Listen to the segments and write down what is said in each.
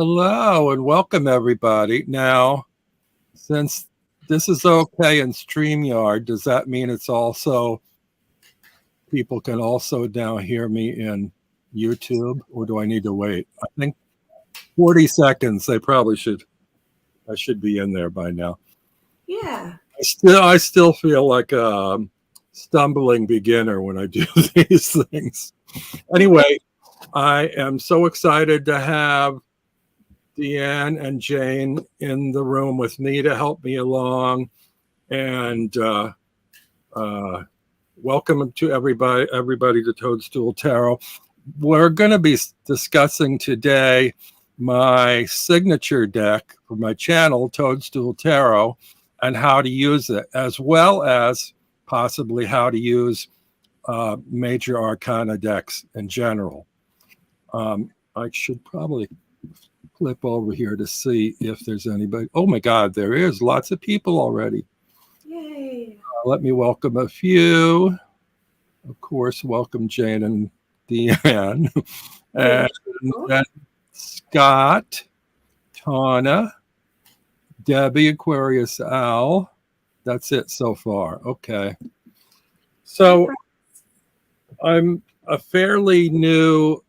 Hello and welcome everybody. Now, since this is okay in StreamYard, does that mean it's also people can also now hear me in YouTube, or do I need to wait? I think 40 seconds. They probably should. I should be in there by now. Yeah. I still feel like a stumbling beginner when I do these things. Anyway, I am so excited to have Deanne and Jane in the room with me to help me along. And uh, welcome to everybody to Toadstool Tarot. We're going to be discussing today my signature deck for my channel, Toadstool Tarot, and how to use it, as well as possibly how to use major arcana decks in general. I should probably flip over here to see if there's anybody. Oh my God, there is lots of people already. Yay. Let me welcome a few. Of course, welcome Jane and Deanne. And then Scott, Tana, Debbie, Aquarius Al. That's it so far. Okay. So I'm a fairly new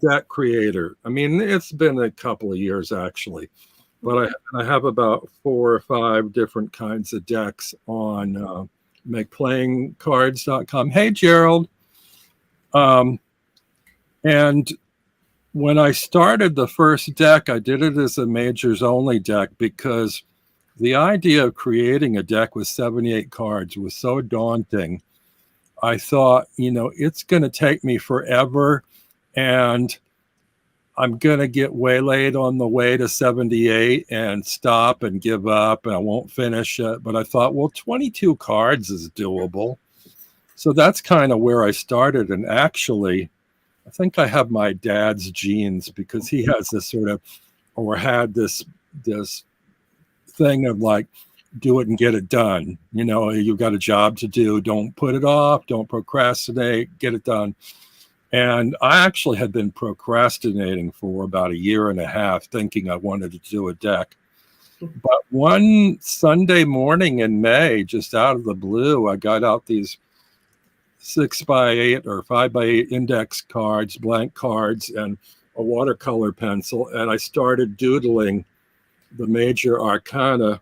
deck creator. I mean, it's been a couple of years actually, but I have about 4 or 5 different kinds of decks on makeplayingcards.com. Hey, Gerald. And when I started the first deck, I did it as a majors only deck because the idea of creating a deck with 78 cards was so daunting. I thought, it's going to take me forever and I'm going to get waylaid on the way to 78 and stop and give up and I won't finish it. But I thought, well, 22 cards is doable. So that's kind of where I started. And actually, I think I have my dad's genes because he has this sort of, or had this thing of like, do it and get it done. You've got a job to do. Don't put it off. Don't procrastinate. Get it done. And I actually had been procrastinating for about 1.5 years, thinking I wanted to do a deck. But one Sunday morning in May, just out of the blue, I got out these 6x8 or 5x8 index cards, blank cards, and a watercolor pencil. And I started doodling the major arcana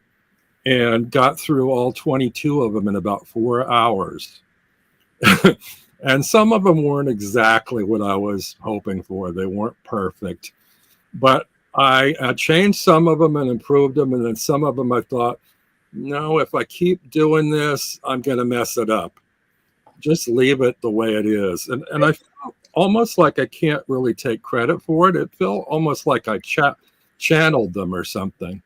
and got through all 22 of them in about 4 hours. And some of them weren't exactly what I was hoping for. They weren't perfect. But I changed some of them and improved them. And then some of them I thought, no, if I keep doing this, I'm going to mess it up. Just leave it the way it is. And I felt almost like I can't really take credit for it. It felt almost like I channeled them or something.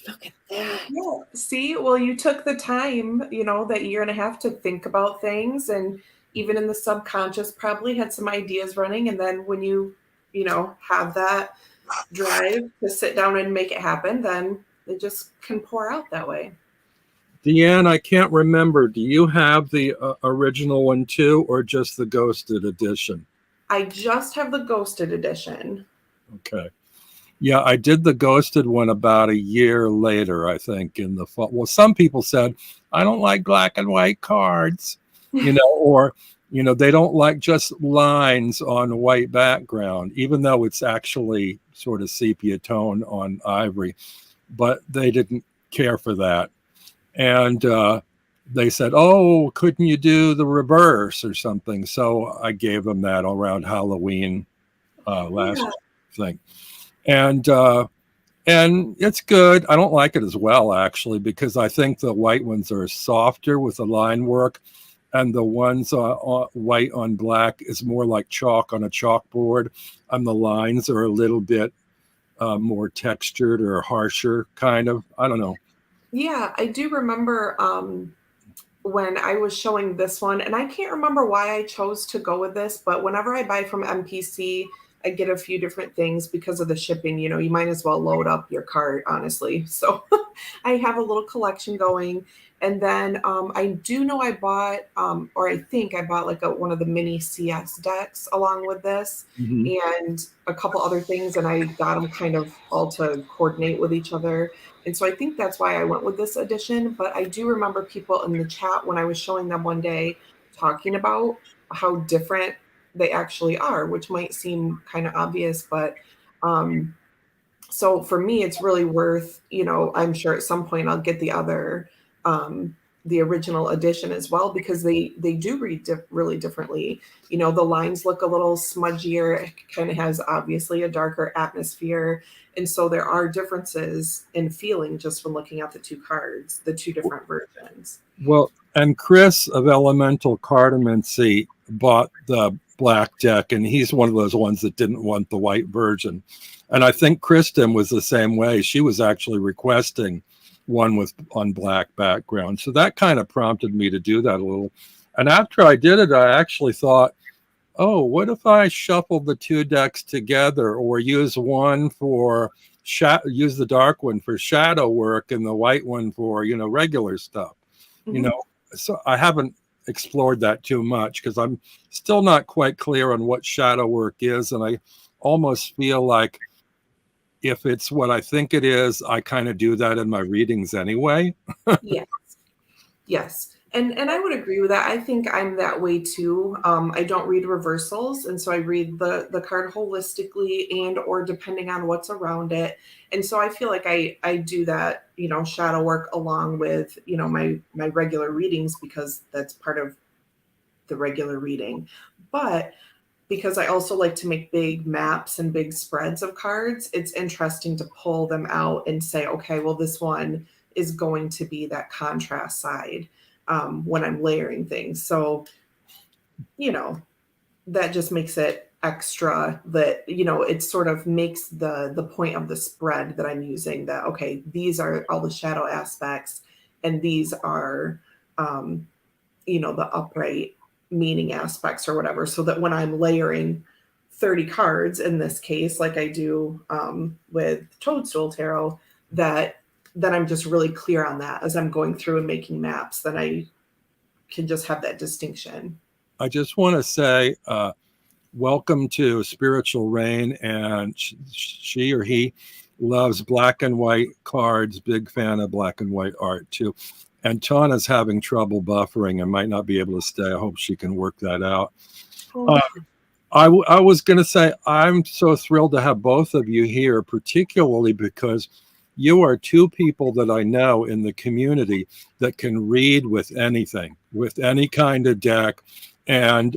Look at that. Yeah. See, well, you took the time, that you're going to have to think about things, and even in the subconscious probably had some ideas running. And then when you have that drive to sit down and make it happen, then it just can pour out that way. Deanne, I can't remember. Do you have the original one too, or just the ghosted edition? I just have the ghosted edition. Okay. Yeah, I did the ghosted one about 1 year later, I think, in the fall. Well, some people said, I don't like black and white cards, or, they don't like just lines on a white background, even though it's actually sort of sepia tone on ivory. But they didn't care for that. And they said, oh, couldn't you do the reverse or something? So I gave them that around Halloween last thing. And it's good. I don't like it as well, actually, because I think the white ones are softer with the line work. And the ones white on black is more like chalk on a chalkboard. And the lines are a little bit more textured or harsher, kind of. I don't know. Yeah, I do remember when I was showing this one, and I can't remember why I chose to go with this, but whenever I buy from MPC, I get a few different things because of the shipping. You know, you might as well load up your cart, honestly. So I have a little collection going. And then I do know I bought, or I think I bought like one of the mini CS decks along with this Mhm. and a couple other things. And I got them kind of all to coordinate with each other. And so I think that's why I went with this edition. But I do remember people in the chat when I was showing them one day talking about how different they actually are, which might seem kind of obvious, but so for me, it's really worth, you know, I'm sure at some point I'll get the other, the original edition as well, because they do read really differently. You know, the lines look a little smudgier. It kind of has obviously a darker atmosphere. And so there are differences in feeling just from looking at the two cards, the two different versions. Well, and Chris of Elemental Cartomancy bought the black deck, and he's one of those ones that didn't want the white version. And I think Kristen was the same way. She was actually requesting one with on black background. So that kind of prompted me to do that a little. And after I did it, I actually thought, oh, what if I shuffle the two decks together, or use one for use the dark one for shadow work and the white one for, you know, regular stuff. You Mhm. know, so I haven't explored that too much because I'm still not quite clear on what shadow work is. And I almost feel like if it's what I think it is, I kind of do that in my readings anyway. Yes. Yes. And I would agree with that. I think I'm that way too. I don't read reversals, and so I read the card holistically and or depending on what's around it. And so I feel like I do that, you know, shadow work along with, you know, my regular readings because that's part of the regular reading. But because I also like to make big maps and big spreads of cards, it's interesting to pull them out and say, okay, well, this one is going to be that contrast side when I'm layering things. So, you know, that just makes it extra that, you know, it sort of makes the point of the spread that I'm using that, okay, these are all the shadow aspects and these are, um, you know, the upright meaning aspects or whatever, so that when I'm layering 30 cards in this case, like I do with Toadstool Tarot, that I'm just really clear on that as I'm going through and making maps, that I can just have that distinction. I just want to say, welcome to Spiritual Rain, and she or he loves black and white cards. Big fan of black and white art too. And Tana's having trouble buffering and might not be able to stay. I hope she can work that out. Oh, Uh, I was going to say, I'm so thrilled to have both of you here, particularly because you are two people that I know in the community that can read with anything, with any kind of deck. And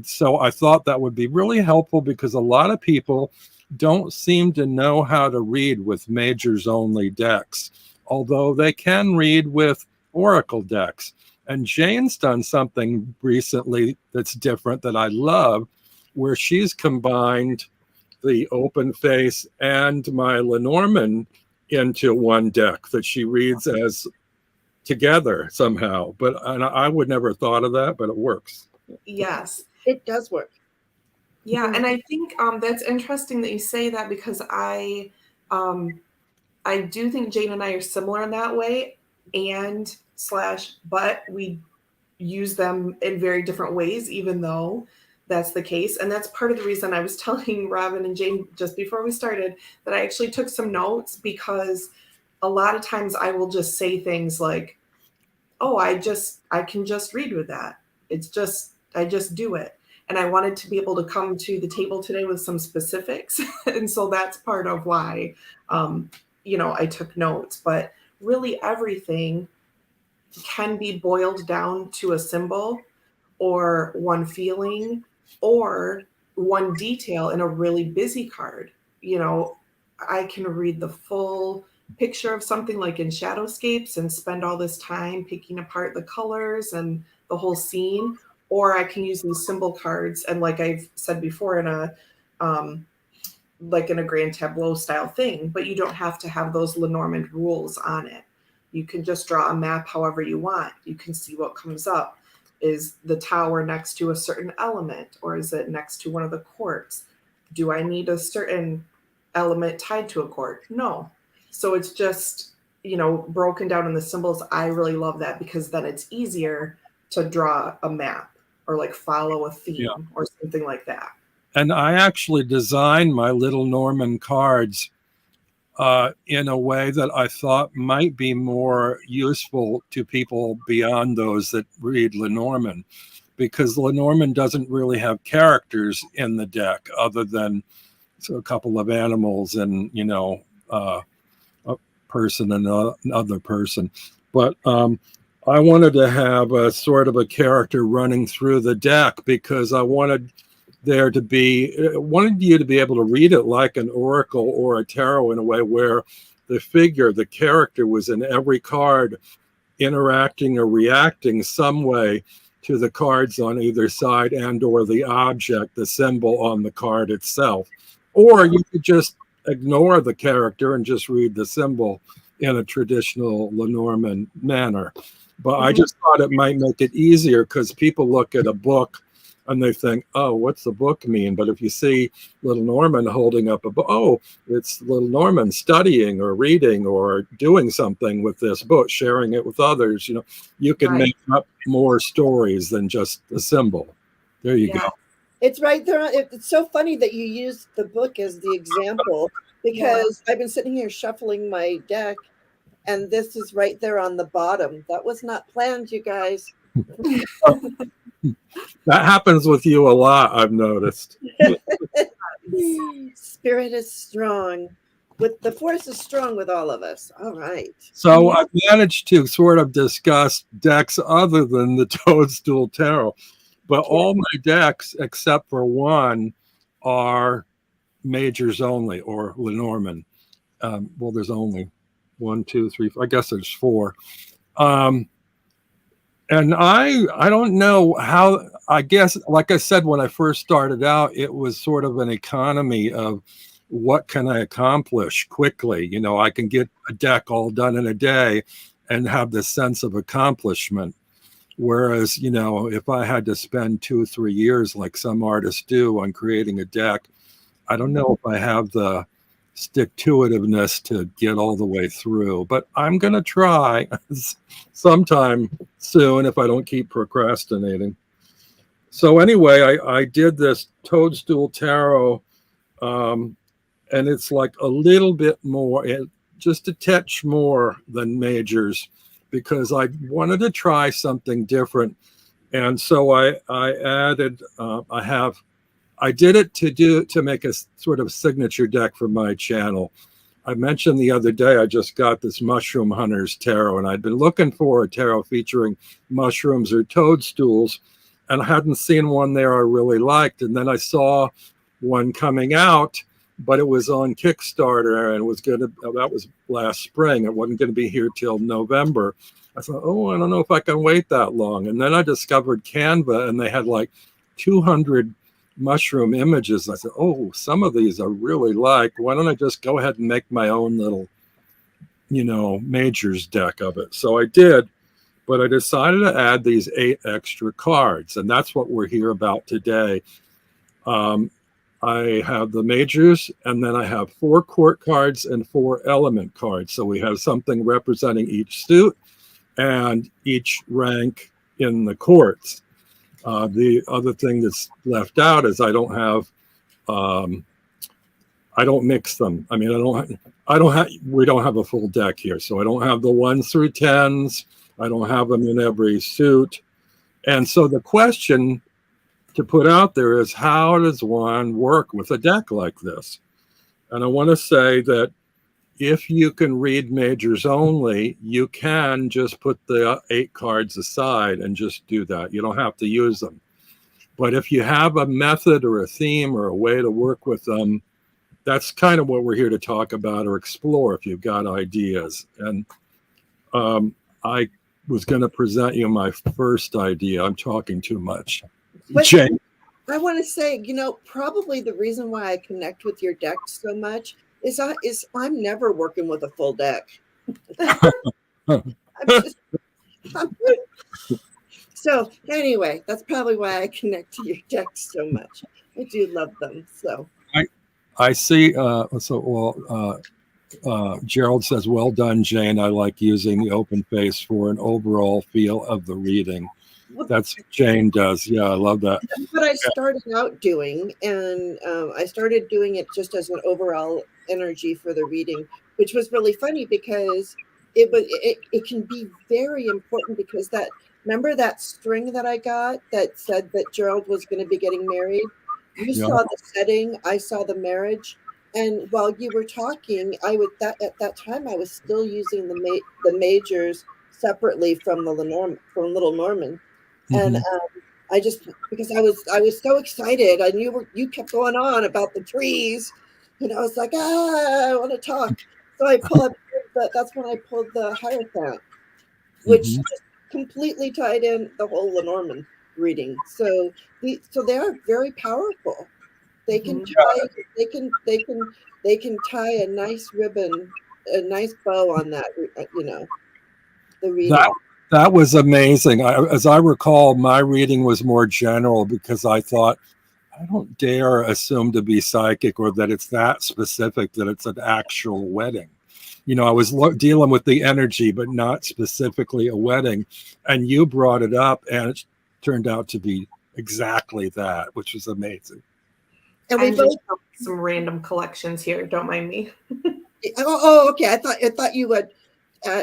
so I thought that would be really helpful because a lot of people don't seem to know how to read with majors only decks, although they can read with oracle decks. And Jane's done something recently that's different that I love, where she's combined the open face and my Lenormand into one deck that she reads as together somehow. But and I would never have thought of that, but it works. yes. It does work. Yeah, and I think that's interesting that you say that because um, I do think Jane and I are similar in that way, and slash, but we use them in very different ways, even though that's the case. And that's part of the reason I was telling Robin and Jane just before we started that I actually took some notes, because a lot of times I will just say things like, oh, I can just read with that. It's just, I just do it. And I wanted to be able to come to the table today with some specifics. And so that's part of why, um, you know, I took notes. But really, everything can be boiled down to a symbol or one feeling or one detail in a really busy card. You know, I can read the full picture of something like in Shadowscapes and spend all this time picking apart the colors and the whole scene, or I can use these symbol cards and, like I've said before, in a like in a grand tableau style thing, but you don't have to have those Lenormand rules on it. You can just draw a map however you want. You can see what comes up. Is the tower next to a certain element, or is it next to one of the courts? Do I need a certain element tied to a chord? No. So it's just, broken down in the symbols. I really love that because then it's easier to draw a map or like follow a Yeah. theme or something like that. And I actually designed my little Norman cards in a way that I thought might be more useful to people beyond those that read Lenormand, because Lenormand doesn't really have characters in the deck other than a couple of animals and, a person and another person. But I wanted to have a sort of a character running through the deck because I wanted wanted you to be able to read it like an oracle or a tarot in a way where the character was in every card, interacting or reacting some way to the cards on either side and or the object, the symbol on the card itself. Or you could just ignore the character and just read the symbol in a traditional Lenormand manner. But I just thought it might make it easier because people look at a book and they think, oh, what's the book mean? But if you see little Norman holding up a book, oh, it's little Norman studying or reading or doing something with this book, sharing it with others. You can make up more stories than just a symbol. There you go. It's right there. It's so funny that you used the book as the example because I've been sitting here shuffling my deck and this is right there on the bottom. That was not planned, you guys. That happens with you a lot, I've noticed. Spirit is strong. The force is strong with all of us. All right. So I've managed to sort of discuss decks other than the Toadstool Tarot, but all my decks except for one are majors only or Lenormand. Well, there's only 1, 2, 3, 4, I guess there's 4. And I don't know how, I guess, like I said, when I first started out, it was sort of an economy of what can I accomplish quickly? I can get a deck all done in a day and have this sense of accomplishment. Whereas, if I had to spend 2 or 3 years like some artists do on creating a deck, I don't know if I have the stick-to-itiveness to get all the way through, but I'm going to try sometime soon if I don't keep procrastinating. So anyway, I did this Toadstool Tarot, and it's like a little bit more, just a touch more than majors, because I wanted to try something different. And so I added, I did it to make a sort of signature deck for my channel. I mentioned the other day I just got this Mushroom Hunters Tarot, and I'd been looking for a tarot featuring mushrooms or toadstools, and I hadn't seen one there I really liked. And then I saw one coming out, but it was on Kickstarter, and that was last spring. It wasn't going to be here till November. I thought, oh, I don't know if I can wait that long. And then I discovered Canva, and they had like 200 mushroom images. I said, oh, some of these I really like. Why don't I just go ahead and make my own little, majors deck of it? So I did, but I decided to add these 8 extra cards, and that's what we're here about today. I have the majors, and then I have 4 court cards and 4 element cards. So we have something representing each suit and each rank in the courts. The other thing that's left out is I don't mix them. I mean, we don't have a full deck here. So I don't have the 1s through 10s. I don't have them in every suit. And so the question to put out there is, how does one work with a deck like this? And I want to say that if you can read majors only, you can just put the 8 cards aside and just do that. You don't have to use them. But if you have a method or a theme or a way to work with them, that's kind of what we're here to talk about or explore if you've got ideas. And I was going to present you my first idea. I'm talking too much. Jane. I want to say, probably the reason why I connect with your deck so much is I'm never working with a full deck. So anyway, that's probably why I connect to your deck so much. I do love them. So I see. Gerald says, well done, Jane. I like using the open face for an overall feel of the reading. That's what Jane does. Yeah, I love that. That's what I started out doing, and I started doing it just as an overall energy for the reading, which was really funny because it can be very important because that remember that string that I got that said that Gerald was going to be getting married. You Yeah. saw the setting, I saw the marriage, and while you were talking, I would that at that time I was still using the majors separately from the Lenormand from Little Norman, and I just because I was so excited. I knew you kept going on about the trees, and I was like, I want to talk. So that's when I pulled the Hierophant, which just completely tied in the whole Lenormand reading. So they are very powerful. They can tie they can tie a nice ribbon, a nice bow on that. The reading. That was amazing. As I recall, my reading was more general because I thought, I don't dare assume to be psychic or that it's that specific, that it's an actual wedding. I was dealing with the energy, but not specifically a wedding. And you brought it up, and it turned out to be exactly that, which was amazing. And we both some random collections here. Don't mind me. Okay. I thought you had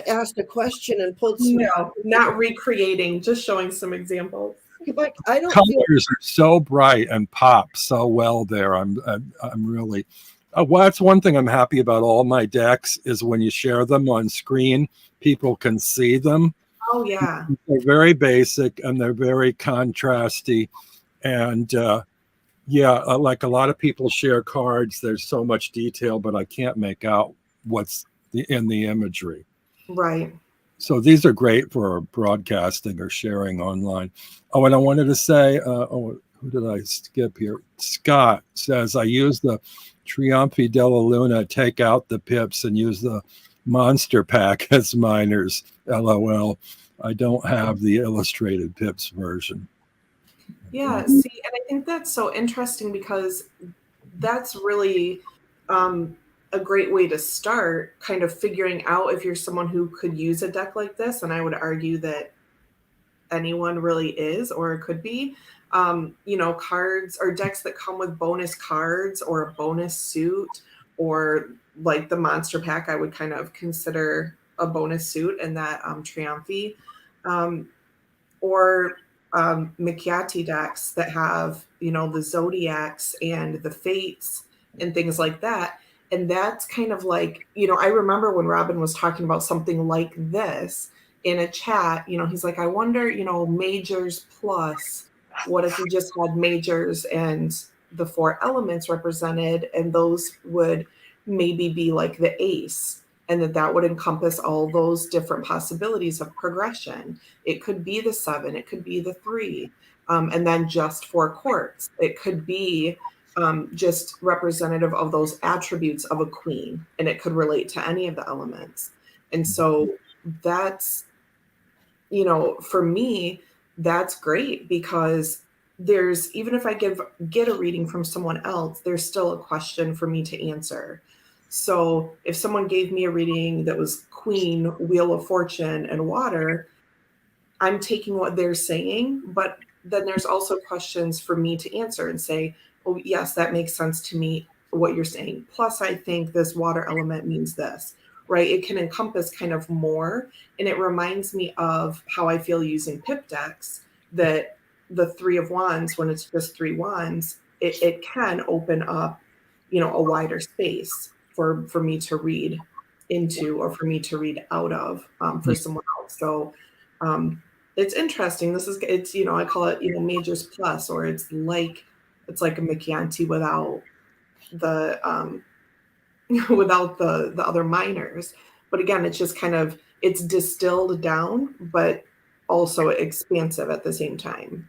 asked a question and pulled some. No, not recreating, just showing some examples. Like, I don't colors are so bright and pop so well there. I'm really well, that's one thing I'm happy about all my decks is when you share them on screen, people can see them. Oh yeah, they're very basic and they're very contrasty, and like a lot of people share cards. There's so much detail, but I can't make out what's in the imagery. Right. So these are great for broadcasting or sharing online. Oh, and I wanted to say, who did I skip here? Scott says, I use the Trionfi della Luna, take out the pips and use the monster pack as minors. LOL. I don't have the illustrated pips version. Yeah, see, and I think that's so interesting because that's really a great way to start kind of figuring out if you're someone who could use a deck like this. And I would argue that anyone really is, or it could be, cards or decks that come with bonus cards or a bonus suit, or like the monster pack, I would kind of consider a bonus suit in that Triumphi, or Macchiati decks that have, the Zodiacs and the Fates and things like that. And that's kind of like, I remember when Robin was talking about something like this in a chat, he's like, I wonder, majors plus, what if you just had majors and the 4 elements represented, and those would maybe be like the ace, and that would encompass all those different possibilities of progression. It could be the 7, it could be the 3, and then just 4 courts. It could be just representative of those attributes of a queen, and it could relate to any of the elements. And so that's, for me, that's great, because there's, even if I get a reading from someone else, there's still a question for me to answer. So if someone gave me a reading that was Queen, Wheel of Fortune, and Water, I'm taking what they're saying, but then there's also questions for me to answer and say, oh, yes, that makes sense to me, what you're saying. Plus, I think this water element means this, right? It can encompass kind of more. And it reminds me of how I feel using pip decks, that the 3 of Wands, when it's just 3 wands, it can open up, a wider space for me to read into, or for me to read out of, for someone else. So it's interesting. It's I call it, majors plus, or it's like a Macchianti without the without the other minors. But again, it's just kind of, it's distilled down, but also expansive at the same time.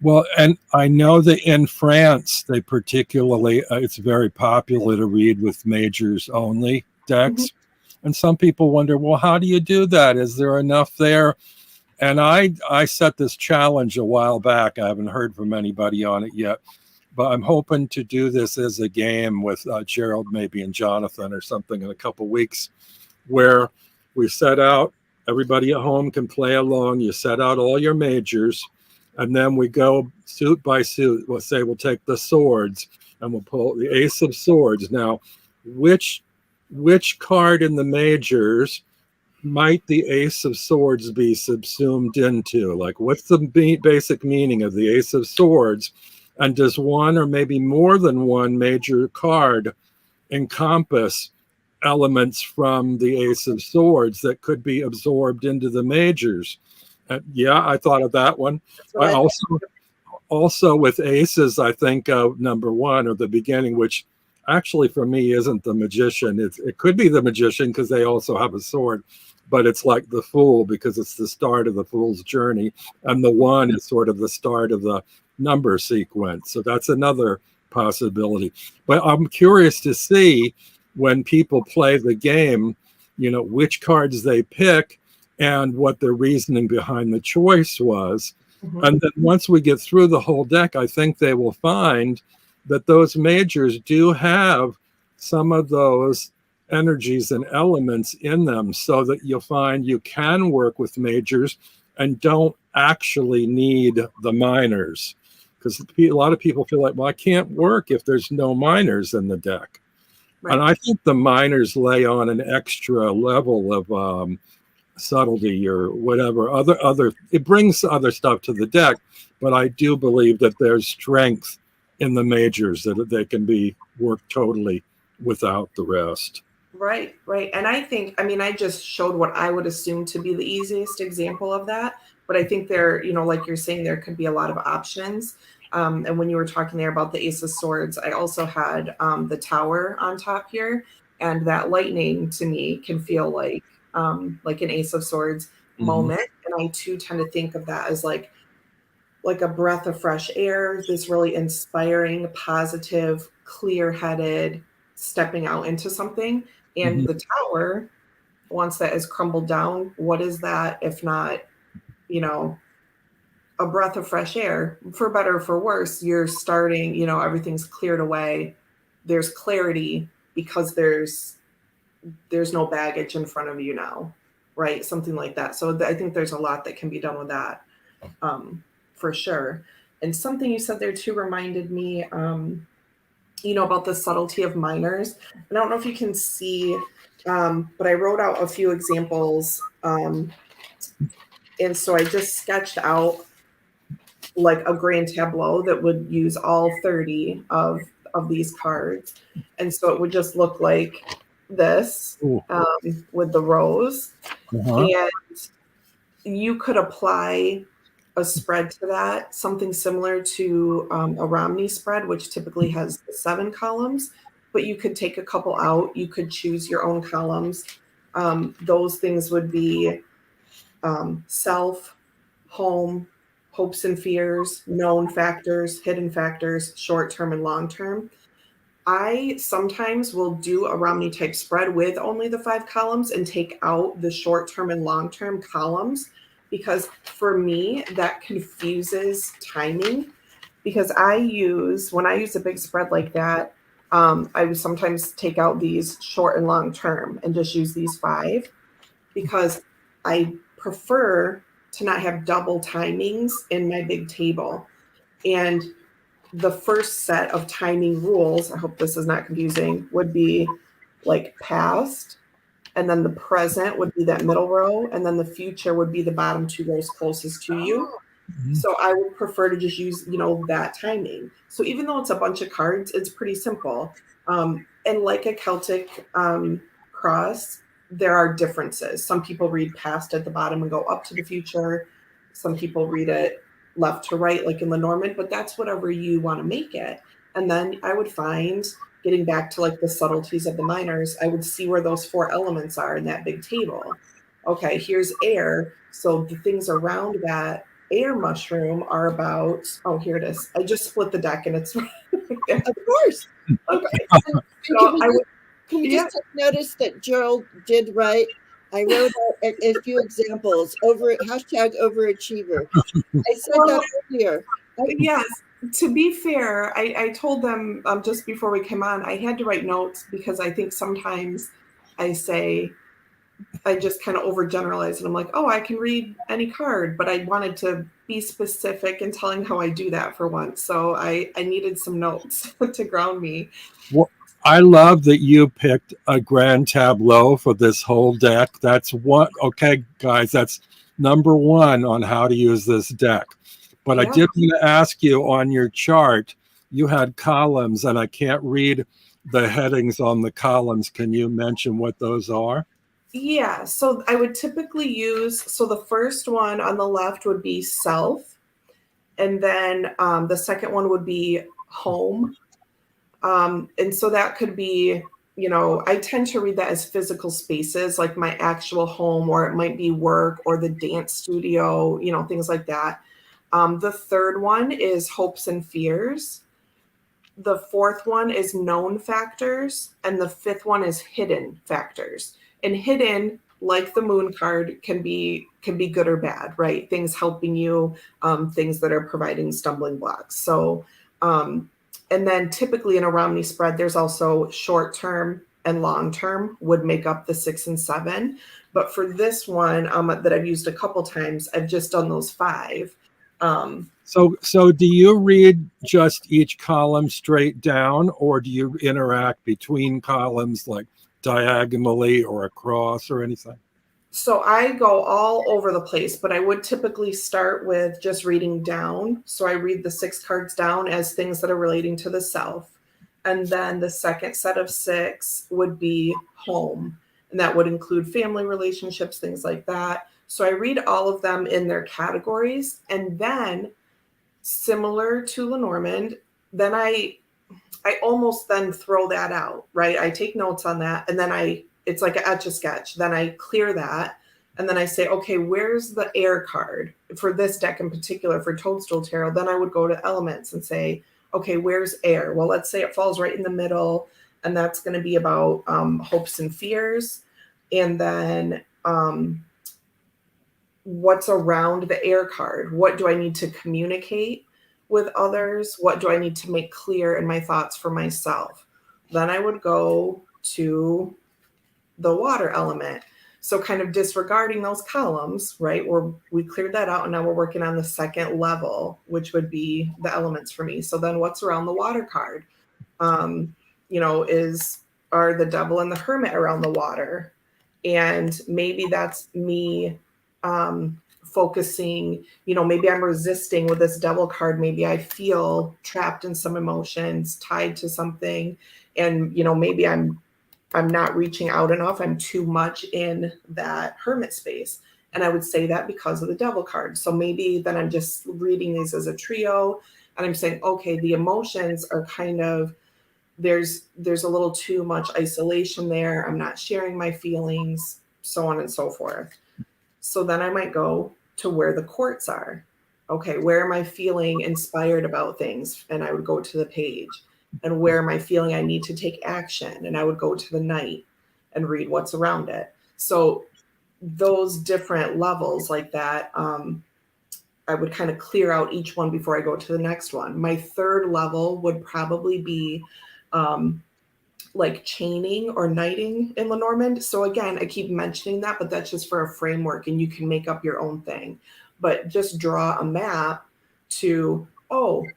Well, and I know that in France, they particularly, it's very popular to read with majors only decks. And some people wonder, well, how do you do that? Is there enough there? And I set this challenge a while back. I haven't heard from anybody on it yet. but I'm hoping to do this as a game with Gerald maybe and Jonathan or something in a couple weeks, where we set out, everybody at home can play along, you set out all your majors, and then we go suit by suit. We'll say we'll take the swords and we'll pull the ace of swords. Now, which card in the majors might the ace of swords be subsumed into? Like, what's the basic meaning of the ace of swords? And does one or maybe more than one major card encompass elements from the ace of swords that could be absorbed into the majors? Yeah, I thought of that one. I also with aces, I think number one or the beginning, which actually for me isn't the magician. It could be the magician because they also have a sword, but it's like the fool because it's the start of the fool's journey, and the one is sort of the start of the number sequence. So that's another possibility. But I'm curious to see when people play the game, which cards they pick and what their reasoning behind the choice was. Mm-hmm. And then once we get through the whole deck, I think they will find that those majors do have some of those energies and elements in them, so that you'll find you can work with majors and don't actually need the minors. Because a lot of people feel like, well, I can't work if there's no minors in the deck. Right. And I think the minors lay on an extra level of subtlety or whatever. It brings other stuff to the deck, but I do believe that there's strength in the majors that they can be worked totally without the rest. Right. And I just showed what I would assume to be the easiest example of that. But I think there, like you're saying, there could be a lot of options. And when you were talking there about the Ace of Swords, I also had the Tower on top here. And that lightning to me can feel like an Ace of Swords moment. And I too tend to think of that as like a breath of fresh air, this really inspiring, positive, clear-headed stepping out into something. And the Tower, once that is crumbled down, what is that if not, a breath of fresh air? For better or for worse, you're starting, everything's cleared away. There's clarity because there's no baggage in front of you now, right? Something like that. So I think there's a lot that can be done with that, for sure. And something you said there too reminded me, about the subtlety of minors. And I don't know if you can see, but I wrote out a few examples. And so I just sketched out like a grand tableau that would use all 30 of these cards. And so it would just look like this with the rose. And you could apply a spread to that, something similar to a Romney spread, which typically has 7 columns, but you could take a couple out. You could choose your own columns. Those things would be self, home, hopes and fears, known factors, hidden factors, short-term and long-term. I sometimes will do a Romney type spread with only the 5 columns and take out the short-term and long-term columns, because for me, that confuses timing. Because when I use a big spread like that, I would sometimes take out these short and long-term and just use these 5, because I prefer to not have double timings in my big table. And the first set of timing rules, I hope this is not confusing, would be like past, and then the present would be that middle row, and then the future would be the bottom 2 rows closest to you. So I would prefer to just use, that timing. So even though it's a bunch of cards, it's pretty simple. And like a Celtic cross, there are differences. Some people read past at the bottom and go up to the future. Some people read it left to right, like in Lenormand, but that's whatever you want to make it. And then I would find, getting back to like the subtleties of the minors, I would see where those 4 elements are in that big table. Okay, here's air. So the things around that air mushroom are about, here it is. I just split the deck and it's, of course. Okay. Can we just notice that Gerald did write? I wrote out a few examples. #overachiever. I said that earlier. Yes, to be fair, I told them just before we came on, I had to write notes because I think sometimes I say, I just kind of overgeneralize and I'm like, oh, I can read any card, but I wanted to be specific in telling how I do that for once. So I needed some notes to ground me. Well, I love that you picked a grand tableau for this whole deck. That's what, okay, guys, that's number one on how to use this deck. But I Yep. did want to ask you on your chart, you had columns, and I can't read the headings on the columns. Can you mention what those are? Yeah, so I would typically use, so the first one on the left would be self, and then the second one would be home. And so that could be, I tend to read that as physical spaces, like my actual home, or it might be work or the dance studio, things like that. The third one is hopes and fears. The fourth one is known factors, and the fifth one is hidden factors. And hidden, like the moon card, can be good or bad, right? Things helping you, things that are providing stumbling blocks. So, and then typically in a Romney spread, there's also short term and long term would make up the 6 and 7. But for this one that I've used a couple times, I've just done those 5. So do you read just each column straight down, or do you interact between columns like diagonally or across or anything? So I go all over the place, but I would typically start with just reading down. So I read the 6 cards down as things that are relating to the self. And then the second set of 6 would be home. And that would include family relationships, things like that. So I read all of them in their categories. And then, similar to Lenormand, then I almost then throw that out, right? I take notes on that, and then it's like an etch a sketch. Then I clear that, and then I say, okay, where's the air card for this deck in particular for Toadstool Tarot? Then I would go to elements and say, okay, where's air? Well, let's say it falls right in the middle, and that's going to be about hopes and fears, and then what's around the air card? What do I need to communicate with others? What do I need to make clear in my thoughts for myself? Then I would go to the water element. So kind of disregarding those columns, right? We cleared that out and now we're working on the second level, which would be the elements for me. So then what's around the water card? Are the devil and the hermit around the water? And maybe that's me focusing, maybe I'm resisting with this devil card. Maybe I feel trapped in some emotions tied to something. And, maybe I'm not reaching out enough. I'm too much in that hermit space. And I would say that because of the devil card. So maybe then I'm just reading these as a trio and I'm saying, okay, the emotions are kind of, there's a little too much isolation there. I'm not sharing my feelings, so on and so forth. So then I might go to where the courts are. Okay, where am I feeling inspired about things? And I would go to the page. And where am I feeling I need to take action? And I would go to the night and read what's around it. So those different levels like that, I would kind of clear out each one before I go to the next one. My third level would probably be like chaining or knighting in Lenormand. So again, I keep mentioning that, but that's just for a framework and you can make up your own thing. But just draw a map to, oh,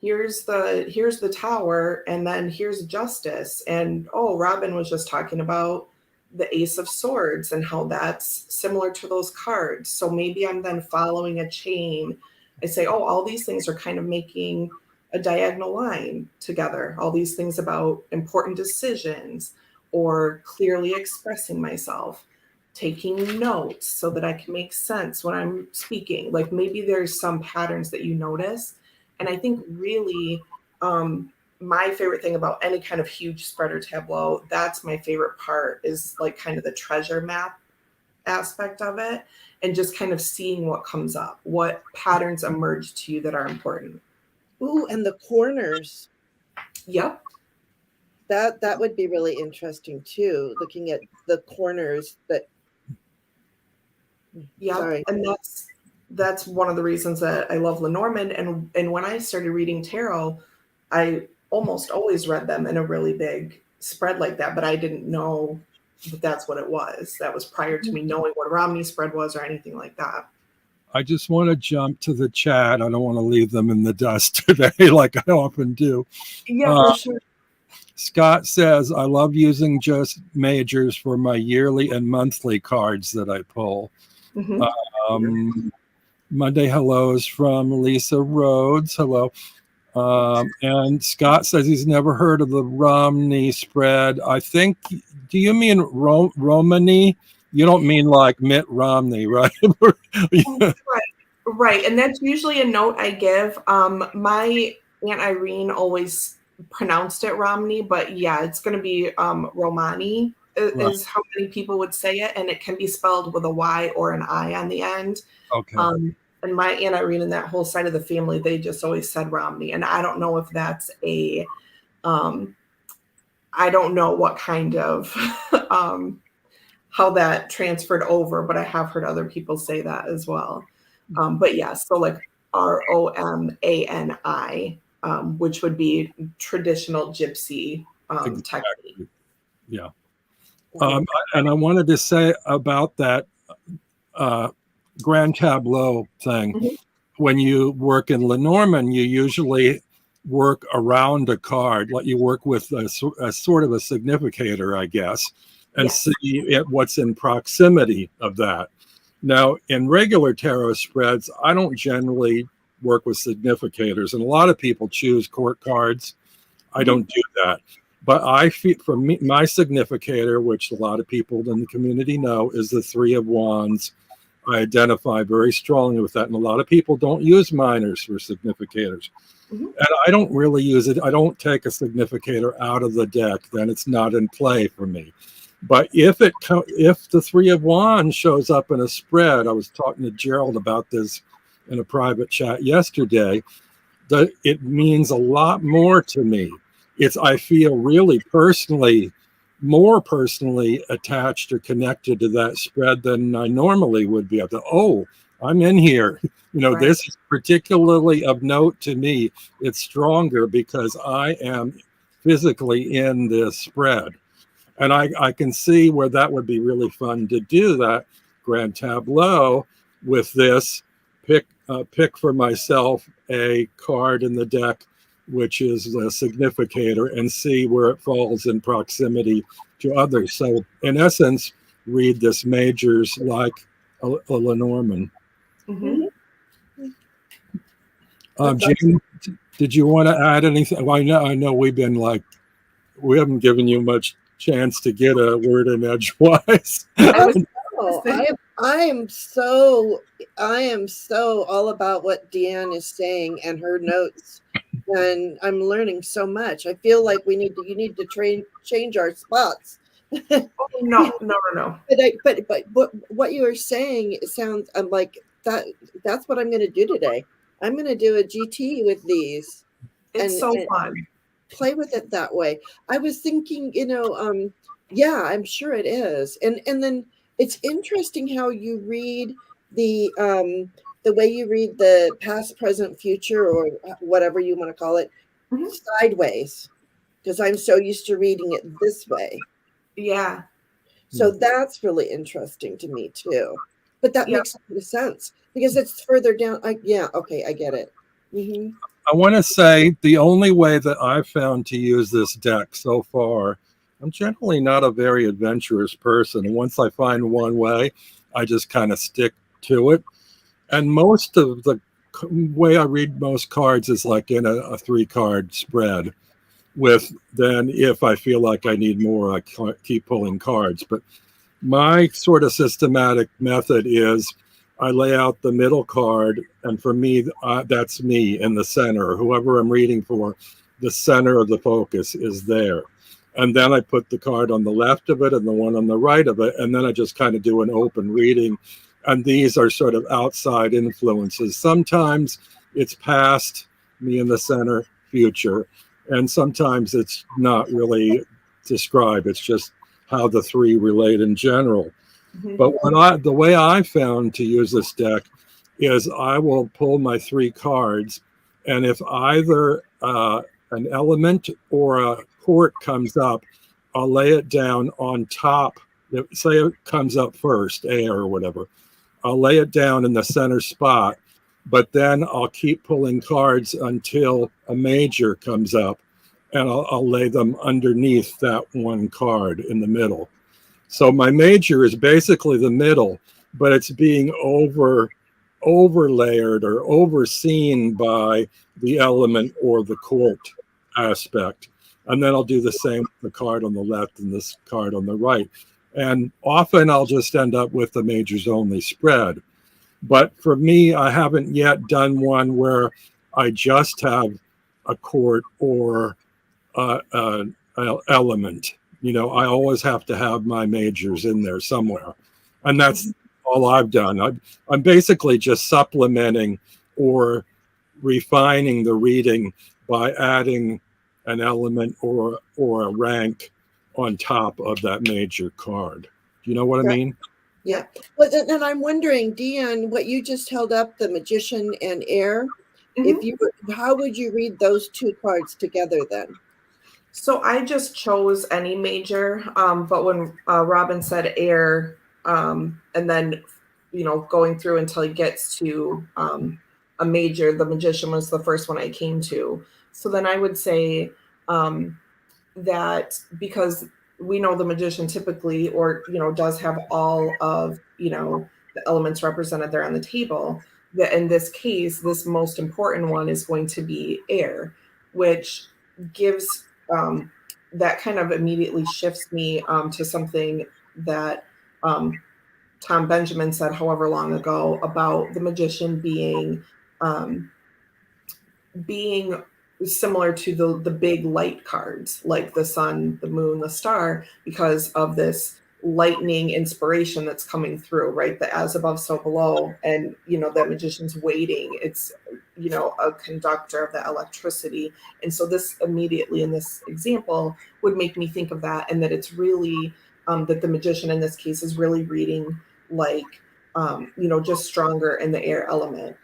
here's the tower and then here's justice. And oh, Robin was just talking about the Ace of Swords and how that's similar to those cards. So maybe I'm then following a chain. I say, oh, all these things are kind of making a diagonal line together, all these things about important decisions or clearly expressing myself, taking notes so that I can make sense when I'm speaking. Like maybe there's some patterns that you notice. And I think really my favorite thing about any kind of huge spreader tableau, that's my favorite part, is like kind of the treasure map aspect of it and just kind of seeing what comes up, what patterns emerge to you that are important. Ooh, and the corners. Yep. That would be really interesting too, looking at the corners that Yep. sorry. And that's one of the reasons that I love Lenormand. And when I started reading tarot, I almost always read them in a really big spread like that, but I didn't know that that's what it was. That was prior to me knowing what a Romney spread was or anything like that. I just want to jump to the chat. I don't want to leave them in the dust today like I often do. Yeah, for sure. Scott says, I love using just majors for my yearly and monthly cards that I pull. Monday hellos from Lisa Rhodes. Hello. And Scott says he's never heard of the Romney spread. I think, do you mean Romney? You don't mean like Mitt Romney, right? Right. And that's usually a note I give. My Aunt Irene always pronounced it Romney, but yeah, it's going to be Romani is how many people would say it. And it can be spelled with a Y or an I on the end. Okay. And my Aunt Irene and that whole side of the family, they just always said Romney. And I don't know if that's I don't know what kind of, how that transferred over, but I have heard other people say that as well. But yeah, so like Romani, which would be traditional gypsy technique. Yeah. And I wanted to say about that Grand Tableau thing. When you work in Lenormand, you usually work around a card, like you work with a sort of a significator, I guess, and see what's in proximity of that. Now, in regular tarot spreads, I don't generally work with significators, and a lot of people choose court cards. I don't do that. But I feel, for me, my significator, which a lot of people in the community know, is the Three of Wands. I identify very strongly with that, and a lot of people don't use minors for significators. And I don't really use it. I don't take a significator out of the deck, then it's not in play for me. But if the Three of Wands shows up in a spread, I was talking to Gerald about this in a private chat yesterday, that it means a lot more to me. I feel really more personally attached or connected to that spread than I normally would be. I'm in here. This is particularly of note to me. It's stronger because I am physically in this spread. And I can see where that would be really fun to do that Grand Tableau with this. Pick for myself a card in the deck, which is a significator, and see where it falls in proximity to others. So in essence, read this majors like a Lenormand. Jane, did you want to add anything? Well, I know we haven't given you much chance to get a word in edgewise. I am so all about what Deanne is saying and her notes, and I'm learning so much. I feel like you need to change our spots. No. But what you are saying, it sounds like that. That's what I'm going to do today. I'm going to do a GT with these. It's so fun. Play with it that way. I was thinking, yeah, I'm sure it is. And then it's interesting how you read the way you read the past, present, future, or whatever you want to call it, sideways, because I'm so used to reading it this way. Yeah. So that's really interesting to me too. But that makes a lot of sense because it's further down. I get it. I want to say the only way that I've found to use this deck so far, I'm generally not a very adventurous person. And once I find one way, I just kind of stick to it. And most of the way I read most cards is like in a 3-card spread. Then if I feel like I need more, I keep pulling cards. But my sort of systematic method is I lay out the middle card, and for me, that's me in the center. Whoever I'm reading for, the center of the focus is there. And then I put the card on the left of it and the one on the right of it, and then I just kind of do an open reading. And these are sort of outside influences. Sometimes it's past, me in the center, future. And sometimes it's not really described. It's just how the 3 relate in general. But the way I found to use this deck is I will pull my 3 cards, and if either an element or a court comes up, I'll lay it down on top. Say it comes up first, air or whatever. I'll lay it down in the center spot, but then I'll keep pulling cards until a major comes up, and I'll lay them underneath that one card in the middle. So my major is basically the middle, but it's being overlayered or overseen by the element or the court aspect. And then I'll do the same with the card on the left and this card on the right. And often I'll just end up with the majors only spread. But for me, I haven't yet done one where I just have a court or an element. You know, I always have to have my majors in there somewhere. And that's all I've done. I'm basically just supplementing or refining the reading by adding an element or a rank on top of that major card. Do you know what I mean? Yeah. Well, and I'm wondering, Deanne, what you just held up, the magician and air, if you how would you read those 2 cards together then? So I just chose any major, but when Robin said air, and then, you know, going through until he gets to a major, the magician was the first one I came to. So then I would say that because we know the magician typically, or, you know, does have all of, you know, the elements represented there on the table, that in this case, this most important one is going to be air, which gives that kind of immediately shifts me to something that Tom Benjamin said however long ago about the magician being similar to the big light cards, like the sun, the moon, the star, because of this lightning inspiration that's coming through, right? The as above, so below. And, you know, that magician's waiting. It's, you know, a conductor of the electricity. And so this immediately in this example would make me think of that, and that it's really that the magician in this case is really reading like, you know, just stronger in the air element,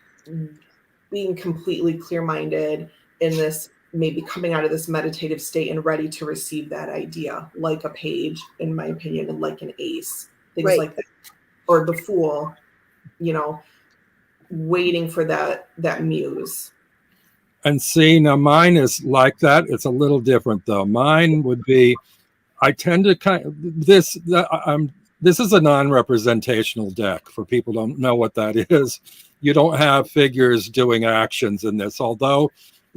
being completely clear-minded in this, maybe coming out of this meditative state and ready to receive that idea, like a page, in my opinion, and like an ace, things like that, or the fool, you know, waiting for that muse. And see, now mine is like that. It's a little different though. Mine would be, I tend to this is a non-representational deck. For people who don't know what that is, you don't have figures doing actions in this, although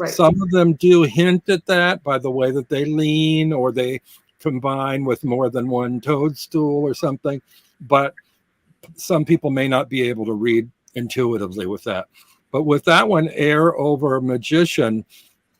some of them do hint at that by the way that they lean or they combine with more than one toadstool or something. But some people may not be able to read intuitively with that. But with that one, air over magician,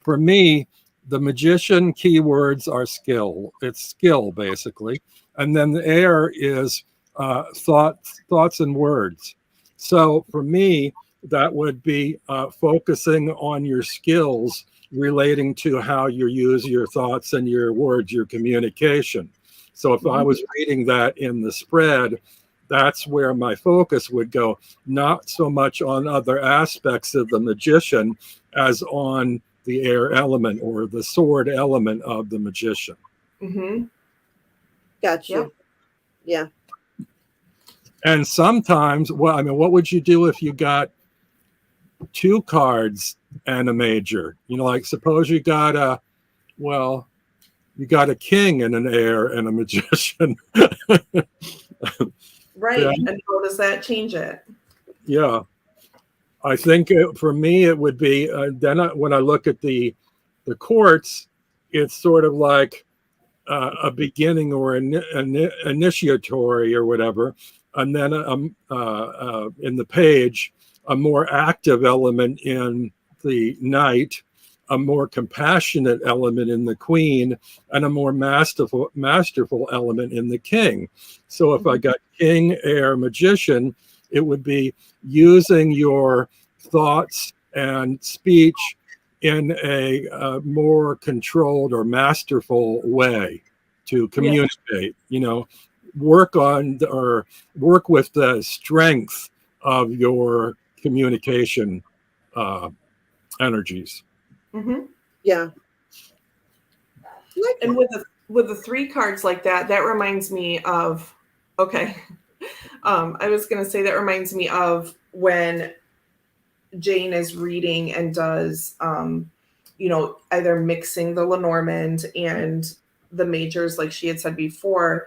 for me, the magician keywords are skill. It's skill, basically. And then the air is thoughts and words. So for me, that would be focusing on your skills relating to how you use your thoughts and your words, your communication. So if I was reading that in the spread, that's where my focus would go, not so much on other aspects of the magician as on the air element or the sword element of the magician. Gotcha. Yeah. And sometimes, well, I mean, what would you do if you got 2 cards and a major? You know, like suppose you got a king and an air and a magician. Right. Yeah. And how does that change it? Yeah. I think for me, it would be then when I look at the courts, it's sort of like a beginning or an initiatory or whatever. And then in the page, a more active element in the knight, a more compassionate element in the queen, and a more masterful element in the king. So if I got king, air, magician, it would be using your thoughts and speech in a more controlled or masterful way to communicate, you know, work with the strength of your communication energies. Mm-hmm. Yeah. And with the 3 cards like that, that reminds me of, okay. I was going to say that reminds me of when Jane is reading and does, either mixing the Lenormand and the majors, like she had said before,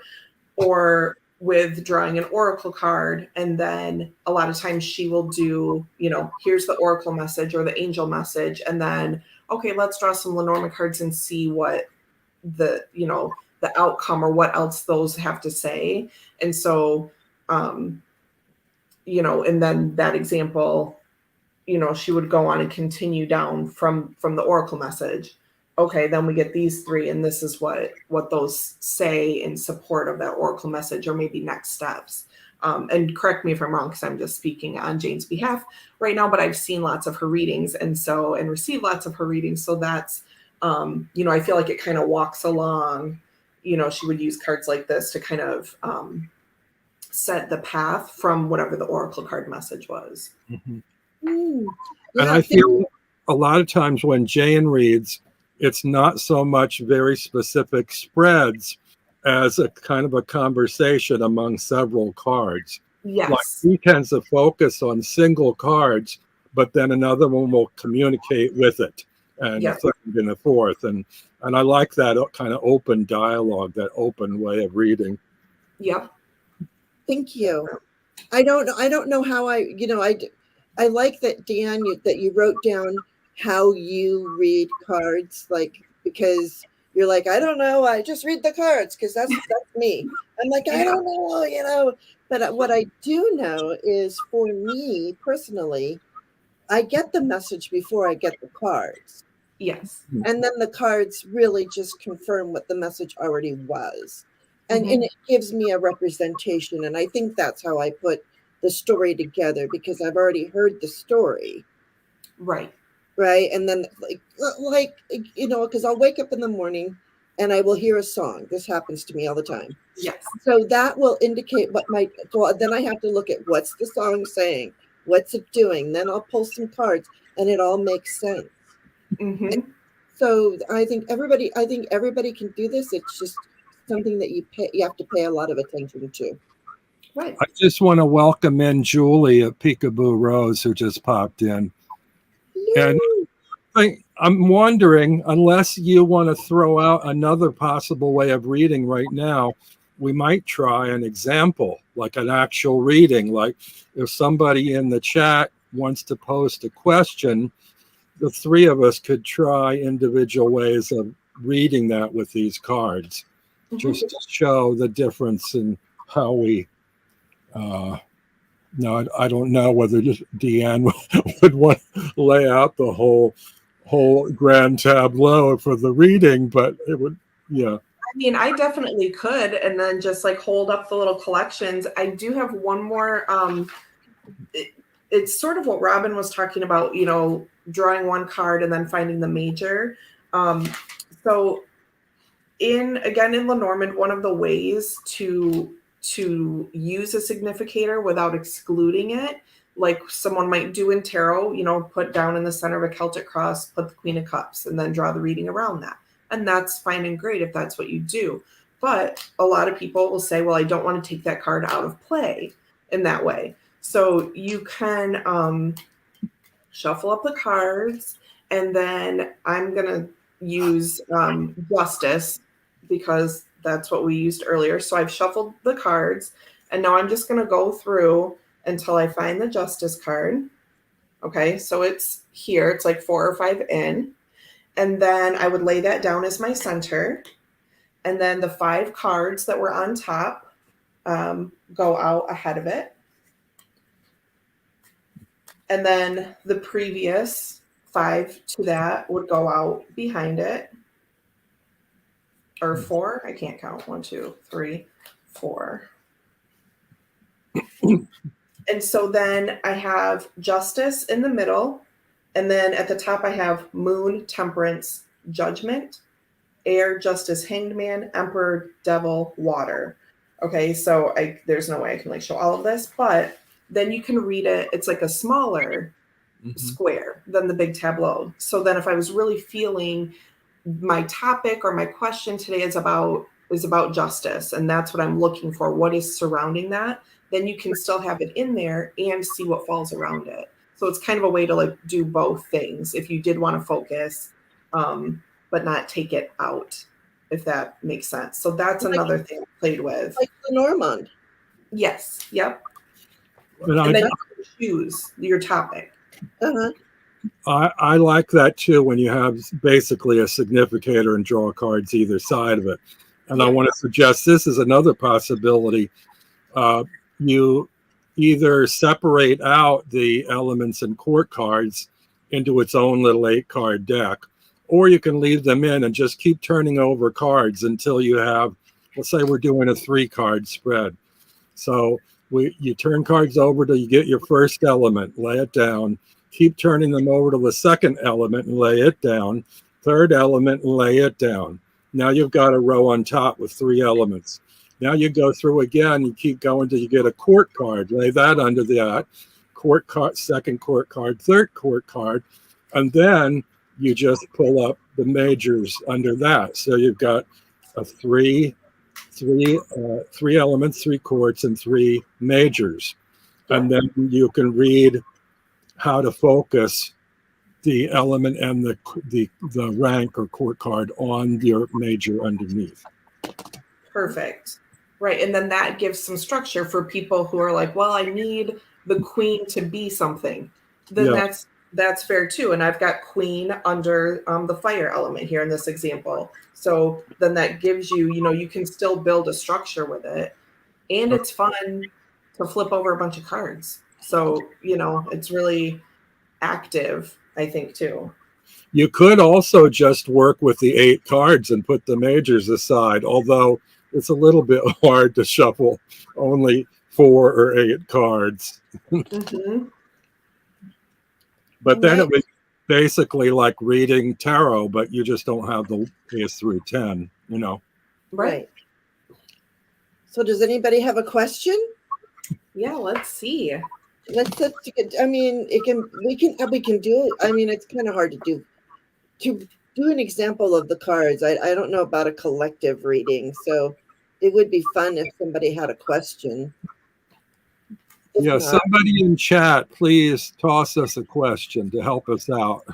or with drawing an oracle card. And then a lot of times she will do, here's the oracle message or the angel message. And then, okay, let's draw some Lenormand cards and see what the outcome or what else those have to say. And so, and then that example, she would go on and continue down from the oracle message. Okay, then we get these 3, and this is what those say in support of that oracle message, or maybe next steps. And correct me if I'm wrong, because I'm just speaking on Jane's behalf right now, but I've seen lots of her readings and received lots of her readings. So that's, I feel like it kind of walks along, she would use cards like this to kind of set the path from whatever the oracle card message was. Mm-hmm. Yeah, and I feel a lot of times when Jane reads, it's not so much very specific spreads as a kind of a conversation among several cards. Yes. Like he tends to focus on single cards, but then another one will communicate with it, and a third and a fourth. And I like that kind of open dialogue, that open way of reading. Yep. Thank you. I don't know how I like that, Deanne, that you wrote down how you read cards, like, because you're like, I don't know, I just read the cards because that's me. I'm like, I don't know, but what I do know is, for me personally, I get the message before I get the cards. Yes. And then the cards really just confirm what the message already was. And it gives me a representation. And I think that's how I put the story together, because I've already heard the story. Right. Right. And then because I'll wake up in the morning and I will hear a song. This happens to me all the time. Yes. So that will indicate then I have to look at what's the song saying, what's it doing. Then I'll pull some cards and it all makes sense. Mm-hmm. So I think everybody can do this. It's just something that you have to pay a lot of attention to. Right. I just want to welcome in Julie at Peekaboo Rose, who just popped in. And I'm wondering, unless you want to throw out another possible way of reading right now, we might try an example, like an actual reading. Like if somebody in the chat wants to post a question, the 3 of us could try individual ways of reading that with these cards, just to show the difference in how we no, I don't know whether Deanne would want to lay out the whole grand tableau for the reading, but it would, yeah. I mean, I definitely could, and then just like hold up the little collections. I do have one more. It's sort of what Robin was talking about, drawing one card and then finding the major. So in Lenormand, one of the ways to use a significator without excluding it, like someone might do in tarot, put down in the center of a Celtic cross, put the Queen of Cups, and then draw the reading around that. And that's fine and great if that's what you do. But a lot of people will say, well, I don't want to take that card out of play in that way. So you can shuffle up the cards, and then I'm going to use Justice, because that's what we used earlier. So I've shuffled the cards, and now I'm just going to go through until I find the Justice card. Okay, so it's here. It's like 4 or 5 in. And then I would lay that down as my center. And then the 5 cards that were on top go out ahead of it. And then the previous 5 to that would go out behind it. Or 4, I can't count. 1, 2, 3, 4. And so then I have Justice in the middle. And then at the top, I have Moon, Temperance, Judgment, Air, Justice, Hanged Man, Emperor, Devil, Water. Okay, so there's no way I can show all of this, but then you can read it. It's like a smaller square than the big tableau. So then if I was really feeling my topic or my question today is about justice, and that's what I'm looking for, what is surrounding that, then you can still have it in there and see what falls around it. So it's kind of a way to like do both things if you did want to focus, but not take it out, if that makes sense. So that's another thing I played with. Like the Normand. Yes. Yep. And And then you can choose your topic. Uh-huh. I like that too, when you have basically a significator and draw cards either side of it. And I want to suggest this is another possibility. You either separate out the elements and court cards into its own little 8-card deck, or you can leave them in and just keep turning over cards until you have, let's say we're doing a 3-card spread. So you turn cards over till you get your first element, lay it down, keep turning them over to the second element and lay it down, third element and lay it down. Now you've got a row on top with 3 elements. Now you go through again, you keep going till you get a court card, lay that under that, court card, second court card, third court card, and then you just pull up the majors under that. So you've got a three elements, 3 courts, and 3 majors. And then you can read how to focus the element and the rank or court card on your major underneath. Perfect. Right. And then that gives some structure for people who are like, well, I need the queen to be something. Then that's fair too. And I've got queen under the fire element here in this example. So then that gives you, you can still build a structure with it. And it's fun to flip over a bunch of cards. So, it's really active, I think, too. You could also just work with the 8 cards and put the majors aside, although it's a little bit hard to shuffle only 4 or 8 cards. But then it was basically like reading tarot, but you just don't have the Ace through 10, Right. So does anybody have a question? Yeah, let's see. I mean, we can do, I mean, it's kind of hard to do an example of the cards. I don't know about a collective reading, so it would be fun if somebody had a question. Yeah, somebody in chat, please toss us a question to help us out.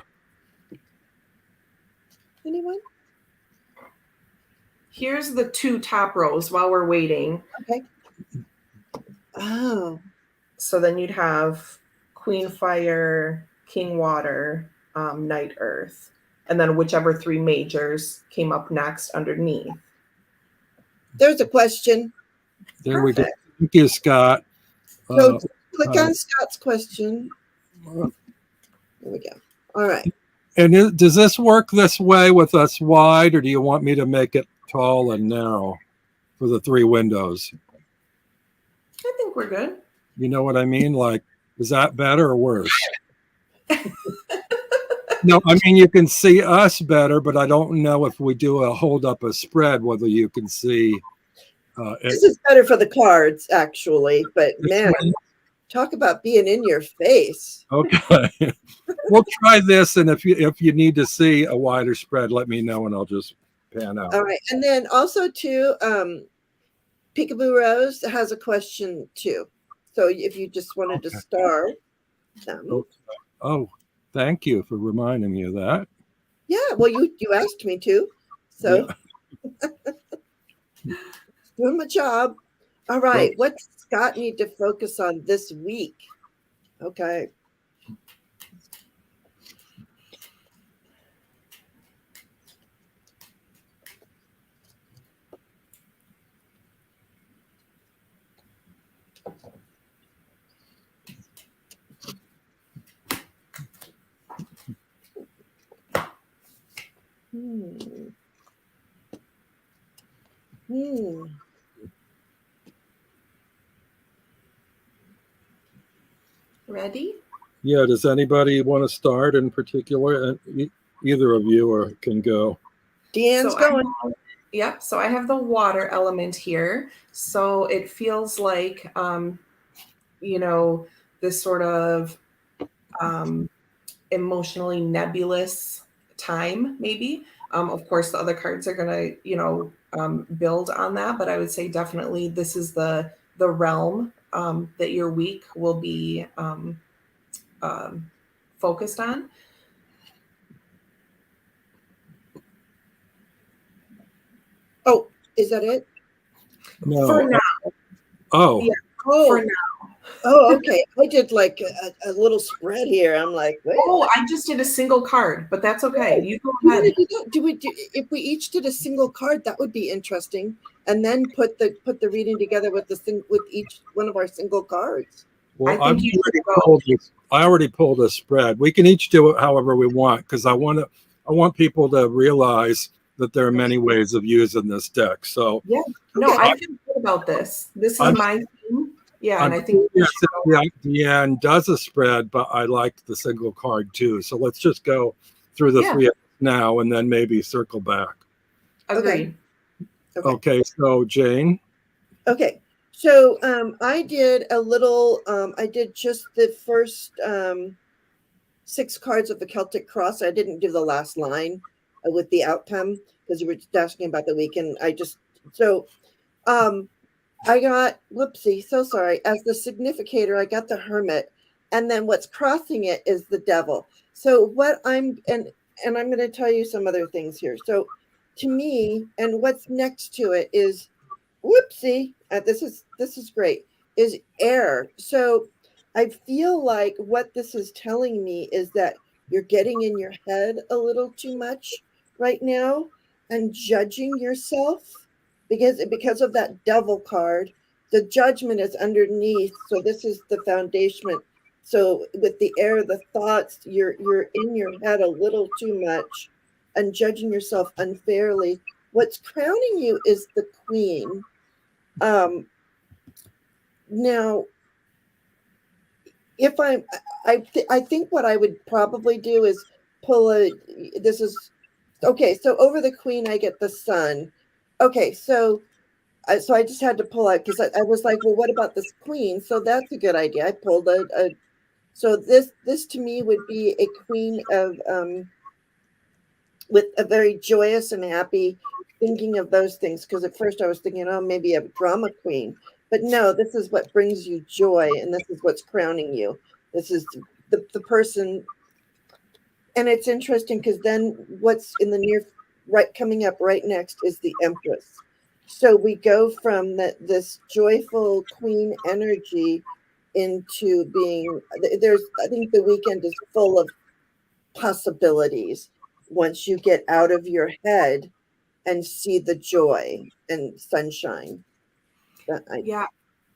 Anyone? Here's the 2 top rows while we're waiting. Okay. Oh. So then you'd have Queen Fire, King Water, Knight Earth, and then whichever 3 majors came up next underneath. There's a question. There we go. Thank you, Scott. So click on Scott's question. There we go. All right. And does this work this way with us wide, or do you want me to make it tall and narrow for the 3 windows? I think we're good. You know what I mean? Like, is that better or worse? No, I mean, you can see us better, but I don't know if we do a hold up a spread, whether you can see. This is better for the cards, actually, but man, talk about being in your face. Okay. We'll try this, and if you need to see a wider spread, let me know, and I'll just pan out. All right. And then also, too, Peekaboo Rose has a question, too. So if you just wanted to start them. Oh, thank you for reminding me of that. Yeah, well, you asked me to, so doing my job. All right, what does Scott need to focus on this week? Okay. Ready? Yeah, does anybody want to start in particular? Either of you can go. Deanne's going. Yep. So I have the water element here. So it feels like this sort of emotionally nebulous time, maybe. Of course, the other cards are going to, build on that, but I would say definitely this is the realm that your week will be focused on. Oh, is that it? No. For now. Oh. Yeah, Oh. for now. Oh, okay. I did like a little spread here. I'm like, wait. Oh, I just did a single card, but that's okay. You go ahead. If we each did a single card, that would be interesting, and then put the reading together with each one of our single cards. Well, I think you should go. I already pulled a spread. We can each do it however we want, because I want people to realize that there are many ways of using this deck. So yeah, no, I feel good about this. This is my theme. Yeah, and I think Deanne does a spread, but I like the single card too. So let's just go through the three now and then maybe circle back. Agreed. Okay, so Jane. Okay, so I did a little. I did just the first 6 cards of the Celtic Cross. I didn't do the last line with the outcome because you were asking about the weekend. I got, whoopsie, so sorry. As the significator, I got the Hermit, and then what's crossing it is the Devil. So and I'm going to tell you some other things here. So to me, and what's next to it is, whoopsie, this is great, is air. So I feel like what this is telling me is that you're getting in your head a little too much right now and judging yourself because of that Devil card. The judgment is underneath, so this is the foundation. So with the air, the thoughts, you're in your head a little too much and judging yourself unfairly. What's crowning you is the Queen. Now, if I think what I would probably do is this is okay. So over the Queen, I get the Sun. Okay, so I just had to pull out because I was like, well, what about this Queen? So that's a good idea. I pulled so this to me would be a Queen of with a very joyous and happy, thinking of those things. Because at first I was thinking, oh, maybe a drama queen, but no, this is what brings you joy, and this is what's crowning you. This is the person, and it's interesting because then what's in the coming up right next is the Empress. So we go from this joyful queen energy into being I think the weekend is full of possibilities once you get out of your head and see the joy and sunshine.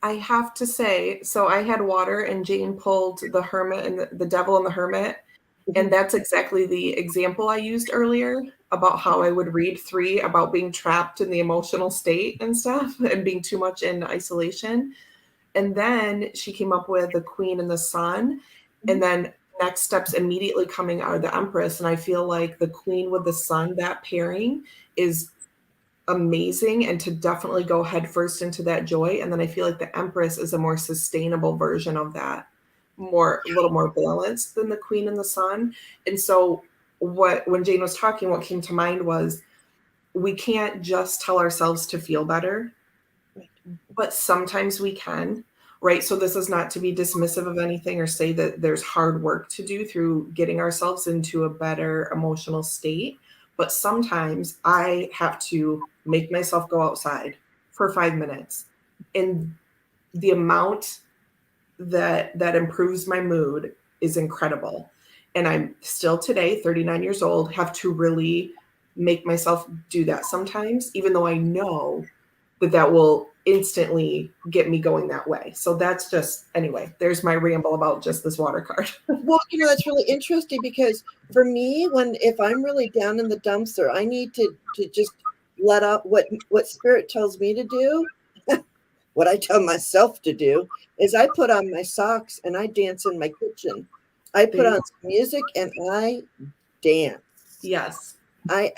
I have to say, so I had water and Jane pulled the Hermit and the Devil and the Hermit. And that's exactly the example I used earlier about how I would read 3 about being trapped in the emotional state and stuff and being too much in isolation. And then she came up with the Queen and the Sun. And then next steps immediately coming out of the Empress. And I feel like the Queen with the Sun, that pairing is amazing, and to definitely go headfirst into that joy. And then I feel like the Empress is a more sustainable version of that, a little more balanced than the Queen and the Sun. And so when Jane was talking, what came to mind was we can't just tell ourselves to feel better, but sometimes we can, right? So this is not to be dismissive of anything or say that there's hard work to do through getting ourselves into a better emotional state. But sometimes I have to make myself go outside for 5 minutes. And the amount that improves my mood is incredible. And I'm still today, 39 years old, have to really make myself do that sometimes, even though I know that will instantly get me going that way. So that's just, anyway, there's my ramble about just this water card. Well, that's really interesting because for me, if I'm really down in the dumps, or I need to just let out what spirit tells me to do, what I tell myself to do is I put on my socks and I dance in my kitchen. I put on some music and I dance. Yes. I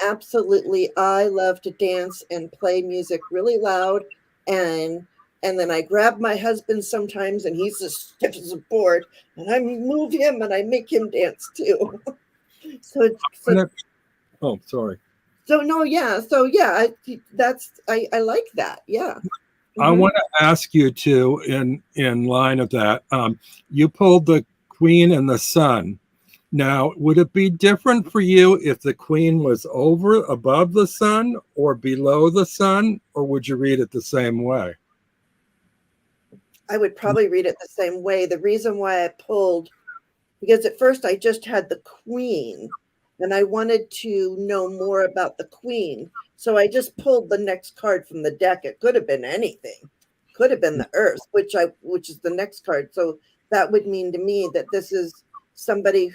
love to dance and play music really loud and And then I grab my husband sometimes, and he's as stiff as a board, and I move him and I make him dance too. so, Oh, sorry. So no, yeah. So yeah, I like that. Yeah. I want to ask you too, in line of that, you pulled the Queen and the Sun. Now, would it be different for you if the Queen was above the Sun or below the Sun, or would you read it the same way? I would probably read it the same way. The reason why I pulled, because at first I just had the Queen, and I wanted to know more about the Queen. So I just pulled the next card from the deck. It could have been anything. Could have been the Earth, which is the next card. So that would mean to me that this is somebody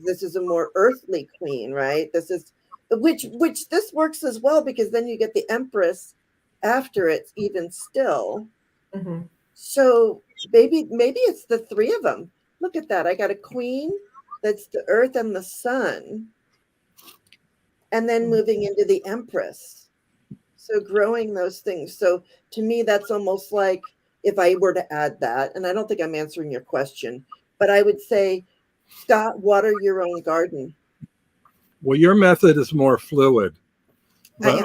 this is a more earthly queen, right? This is which this works as well, because then you get the Empress after it, even still. Mm-hmm. So maybe it's the three of them. Look at that. I got a Queen, that's the Earth and the Sun, and then moving into the Empress. So growing those things. So to me, that's almost like, if I were to add that, and I don't think I'm answering your question, but I would say, Scott, water your own garden. Well, your method is more fluid, but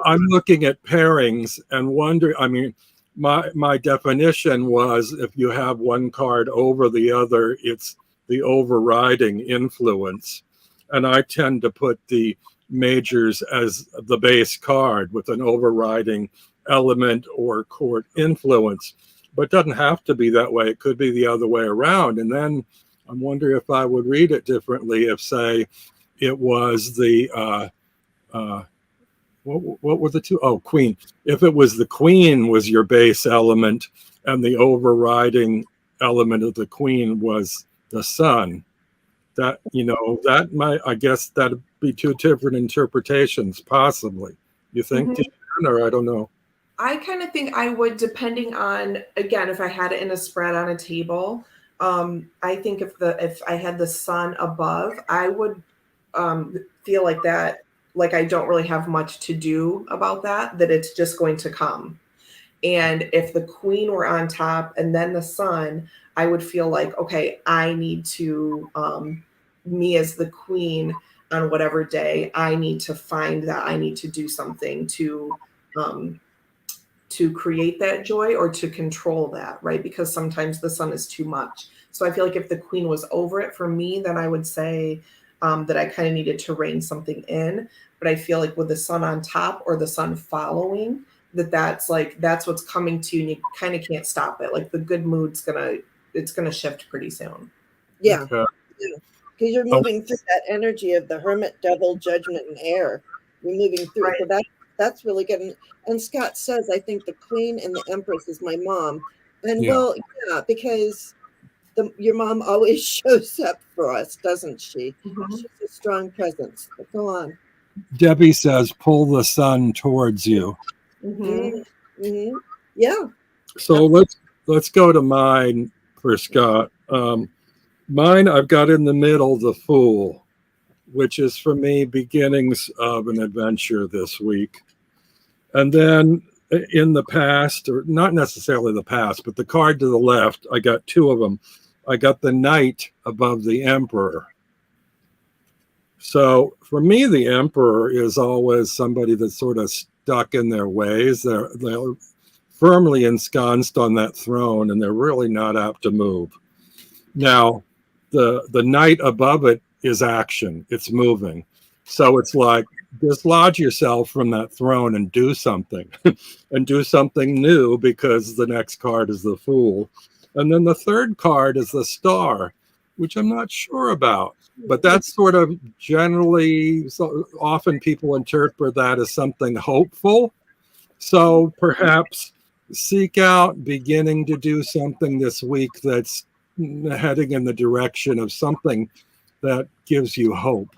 I'm looking at pairings and wondering. I mean, my definition was, if you have one card over the other, it's the overriding influence, and I tend to put the majors as the base card with an overriding element or court influence, but it doesn't have to be that way. It could be the other way around. And then I'm wondering if I would read it differently if, say, it was the what were the two? Oh, Queen. If it was the Queen was your base element and the overriding element of the Queen was the Sun, that, that might, I guess that'd be two different interpretations, possibly. You think, Deanne, or I don't know? I kind of think I would, depending on, again, if I had it in a spread on a table. I think if I had the Sun above, I would feel like that, like I don't really have much to do about that it's just going to come. And if the Queen were on top and then the Sun, I would feel like, okay, I need to, me as the Queen on whatever day, I need to find that, I need to do something to create that joy or to control that, right? Because sometimes the Sun is too much. So I feel like if the Queen was over it for me, then I would say that I kind of needed to rein something in. But I feel like with the Sun on top or the Sun following, that's what's coming to you, and you kind of can't stop it. Like the good mood's gonna shift pretty soon. Yeah. Okay. Because you're moving through that energy of the Hermit, Devil, Judgment, and Air. You're moving through. Right. So that's really good. And Scott says, I think the Queen and the Empress is my mom. And well, yeah, because your mom always shows up for us, doesn't she? Mm-hmm. She's a strong presence. But go on. Debbie says, pull the Sun towards you. Mm-hmm. Mm-hmm. Yeah. So let's go to mine for Scott. Mine, I've got in the middle the Fool, which is for me beginnings of an adventure this week. And then in the past, or not necessarily the past, but the card to the left, I got two of them. I got the Knight above the Emperor. So for me, the Emperor is always somebody that's sort of stuck in their ways. They're firmly ensconced on that throne, and they're really not apt to move. Now, the Knight above it is action. It's moving. So it's like, dislodge yourself from that throne and do something and do something new, because the next card is the Fool. And then the third card is the Star, which I'm not sure about, but that's sort of generally, so often people interpret that as something hopeful. So perhaps seek out beginning to do something this week that's heading in the direction of something that gives you hope.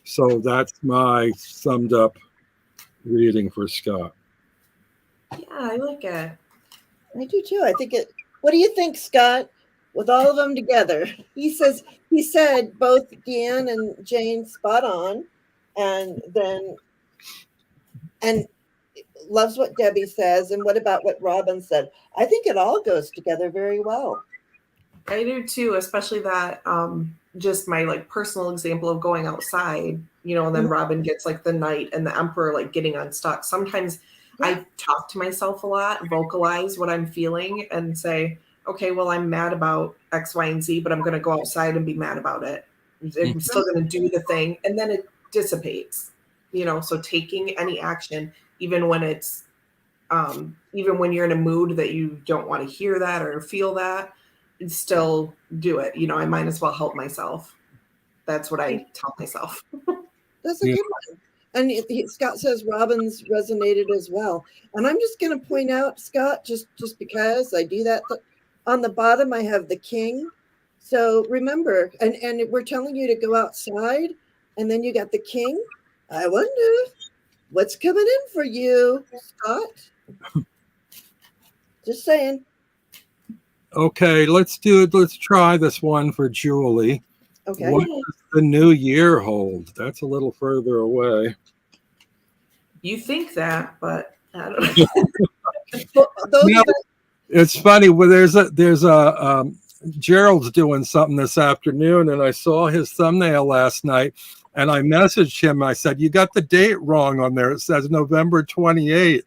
So that's my summed up reading for Scott. Yeah, I like it. I do too. I think it. What do you think, Scott? With all of them together, he said both Deanne and Jane spot on, and loves what Debbie says. And what about what Robin said? I think it all goes together very well. I do too, especially that just my like personal example of going outside, you know, and then Robin gets like the Knight and the Emperor like getting unstuck. Sometimes I talk to myself a lot, vocalize what I'm feeling, and say, okay, well, I'm mad about X, Y, and Z, but I'm going to go outside and be mad about it. I'm still going to do the thing, and then it dissipates, you know. So taking any action, even when it's even when you're in a mood that you don't want to hear that or feel that, still do it. You know, I might as well help myself. That's what I tell myself. That's a good one. And Scott says Robin's resonated as well. And I'm just going to point out, Scott, just because I do that, on the bottom I have the King. So remember, and we're telling you to go outside, and then you got the King. I wonder what's coming in for you, Scott. Just saying. Okay, let's do it. Let's try this one for Julie. Okay. What does the new year hold? That's a little further away. You think that, but I don't know. It's funny. Well, there's a Gerald's doing something this afternoon, and I saw his thumbnail last night, and I messaged him. I said, "You got the date wrong on there. It says November 28th."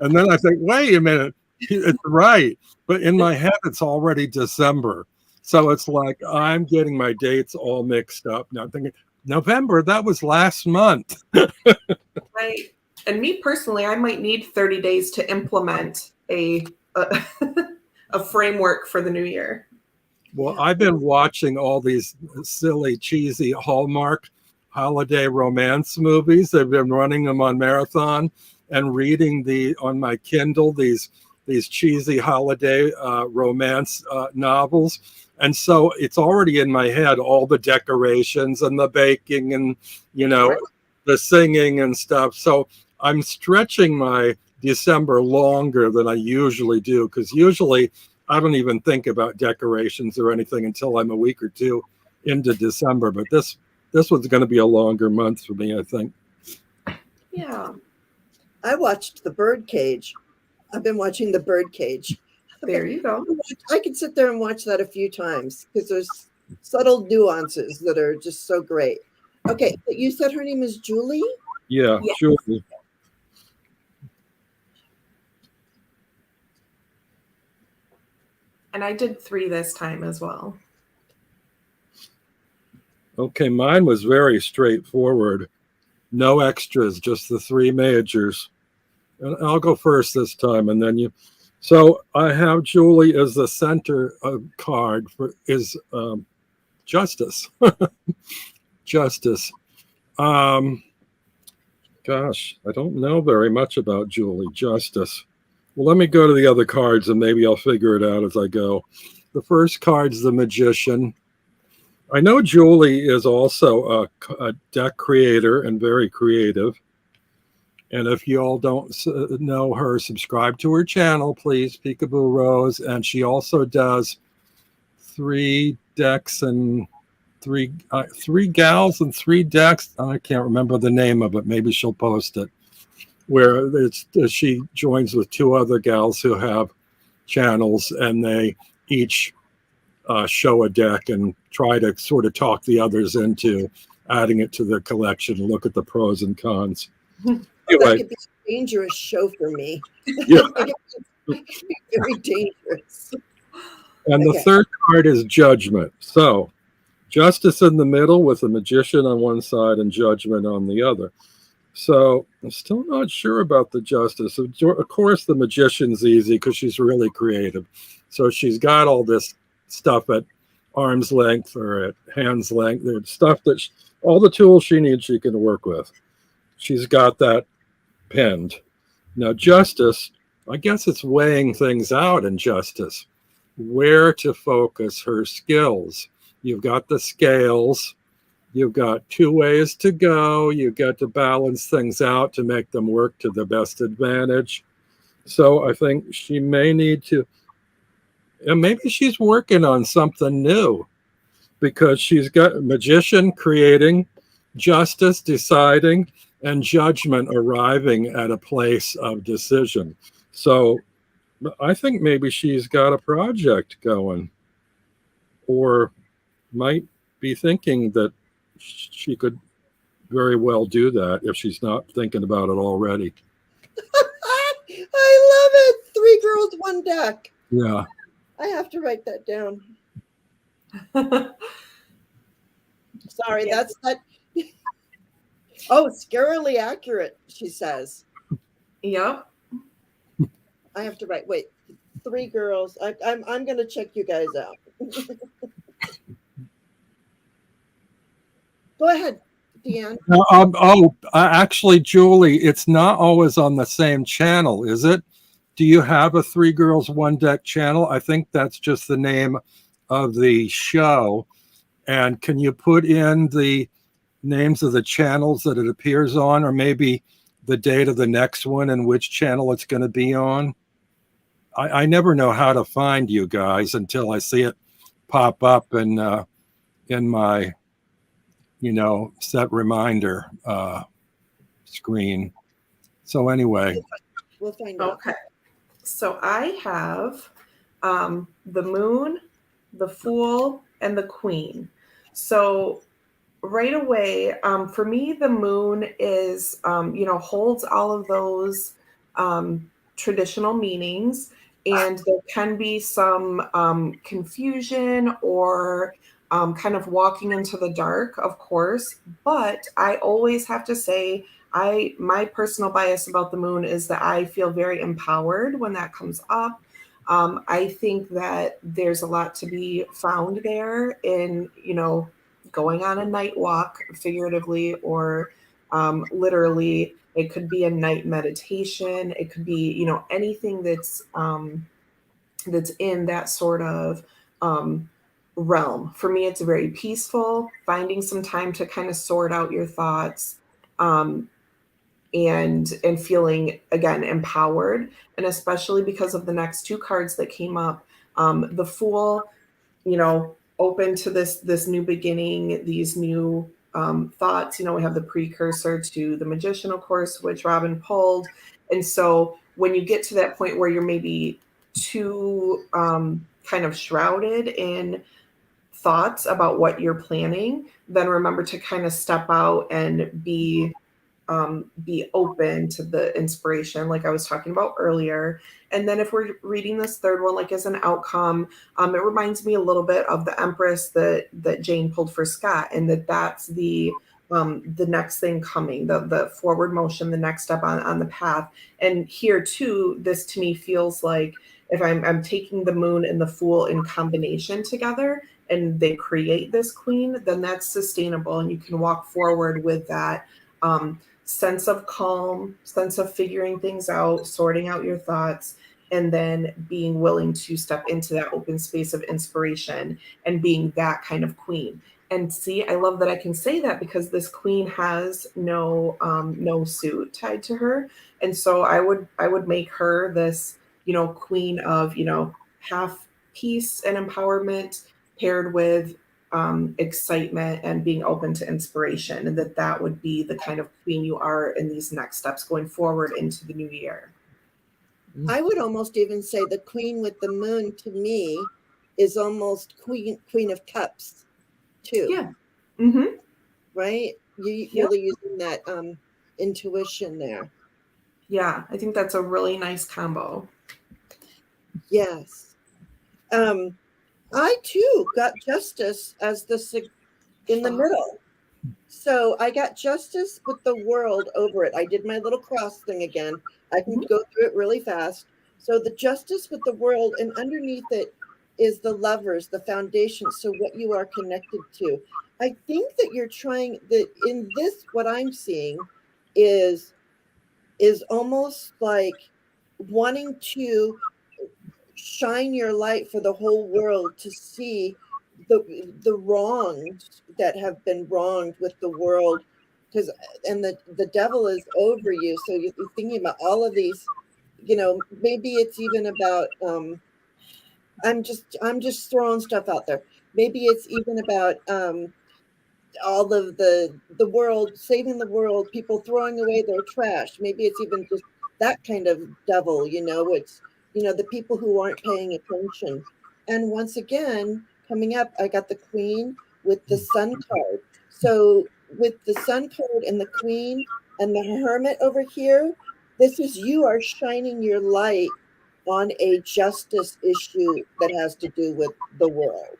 And then I think, wait a minute, it's right. But in my head, it's already December. So it's like I'm getting my dates all mixed up. Now I'm thinking, November, that was last month. Right. And me personally, I might need 30 days to implement a framework for the new year. Well, I've been watching all these silly, cheesy Hallmark holiday romance movies. They've been running them on marathon and reading on my Kindle these cheesy holiday romance novels. And so it's already in my head, all the decorations and the baking and, you know, the singing and stuff. So I'm stretching my December longer than I usually do, because usually I don't even think about decorations or anything until I'm a week or two into December. But this one's going to be a longer month for me, I think. Yeah. I watched The Birdcage. I've been watching The Birdcage. There you go. I could sit there and watch that a few times because there's subtle nuances that are just so great. Okay, but you said her name is Julie? Yeah, yes. Julie. And I did 3 this time as well. Okay, mine was very straightforward. No extras, just the 3 majors. And I'll go first this time, and then you. So I have Julie as the center card is Justice. Justice. Gosh, I don't know very much about Julie. Justice. Well, let me go to the other cards, and maybe I'll figure it out as I go. The first card's the Magician. I know Julie is also a deck creator and very creative. And if you all don't know her, subscribe to her channel, please, Peekaboo Rose. And she also does 3 decks and 3 gals and 3 decks. I can't remember the name of it. Maybe she'll post it. Where she joins with 2 other gals who have channels, and they each show a deck and try to sort of talk the others into adding it to their collection and look at the pros and cons. That could be a dangerous show for me. Yeah. Very dangerous. And the third card is Judgment. So Justice in the middle with the Magician on one side and Judgment on the other. So I'm still not sure about the Justice. Of course, the Magician's easy because she's really creative. So she's got all this stuff at arm's length or at hand's length. There's stuff that all the tools she needs she can work with. She's got that pinned. Now, Justice, I guess it's weighing things out in Justice. Where to focus her skills. You've got the scales. You've got 2 ways to go. You've got to balance things out to make them work to the best advantage. So I think she may need to, and maybe she's working on something new, because she's got Magician creating, Justice deciding, and judgment arriving at a place of decision. So I think maybe she's got a project going, or might be thinking that she could very well do that if she's not thinking about it already. I love it. 3 girls, 1 deck. Yeah. I have to write that down. Sorry, Yeah. that's that. Oh, scarily accurate, she says. Yep. I have to write. Wait, 3 girls. I'm going to check you guys out. Go ahead, Deanne. Actually, Julie, it's not always on the same channel, is it? Do you have a 3 Girls, 1 Deck channel? I think that's just the name of the show. And can you put in the names of the channels that it appears on, or maybe the date of the next one and which channel it's going to be on? I never know how to find you guys until I see it pop up in my set reminder screen. So anyway, we'll find out. Okay. So I have the Moon, the Fool, and the Queen. So right away, for me, the Moon is, holds all of those traditional meanings, and there can be some confusion or kind of walking into the dark, of course. But I always have to say, my personal bias about the Moon is that I feel very empowered when that comes up. I think that there's a lot to be found there in, going on a night walk, figuratively or literally. It could be a night meditation. It could be, anything that's in that sort of realm. For me, it's very peaceful. Finding some time to kind of sort out your thoughts, and feeling again empowered, and especially because of the next 2 cards that came up, the Fool, open to this new beginning, these new thoughts. We have the precursor to the Magician, of course, which Robin pulled. And so when you get to that point where you're maybe too kind of shrouded in thoughts about what you're planning, then remember to kind of step out and be open to the inspiration, like I was talking about earlier. And then if we're reading this third one, like as an outcome, it reminds me a little bit of the Empress that Jane pulled for Scott, and that's the next thing coming, the forward motion, the next step on the path. And here too, this to me feels like if I'm taking the Moon and the Fool in combination together and they create this Queen, then that's sustainable, and you can walk forward with that sense of calm, sense of figuring things out, sorting out your thoughts, and then being willing to step into that open space of inspiration and being that kind of queen. And see, I love that I can say that because this queen has no suit tied to her. And so I would make her this, queen of, half peace and empowerment paired with excitement and being open to inspiration, and that would be the kind of queen you are in these next steps going forward into the new year. I would almost even say the Queen with the Moon to me is almost Queen of Cups too. Yeah. Mm-hmm. Right? You really using that intuition there. Yeah, I think that's a really nice combo. Yes. I too got Justice as in the middle. So I got Justice with the World over it. I did my little cross thing again. I can go through it really fast. So the Justice with the World, and underneath it is the Lovers, the foundation. So what you are connected to. I think that you're trying that in this, what I'm seeing is almost like wanting to shine your light for the whole world to see the wrongs that have been wronged with the world, because and the devil is over you. So you're thinking about all of these, maybe it's even about I'm just throwing stuff out there. Maybe it's even about all of the world, saving the world, people throwing away their trash. Maybe it's even just that kind of devil, it's, the people who aren't paying attention. And once again, coming up, I got the Queen with the Sun card. So with the Sun card and the Queen and the Hermit over here, this is, you are shining your light on a justice issue that has to do with the world.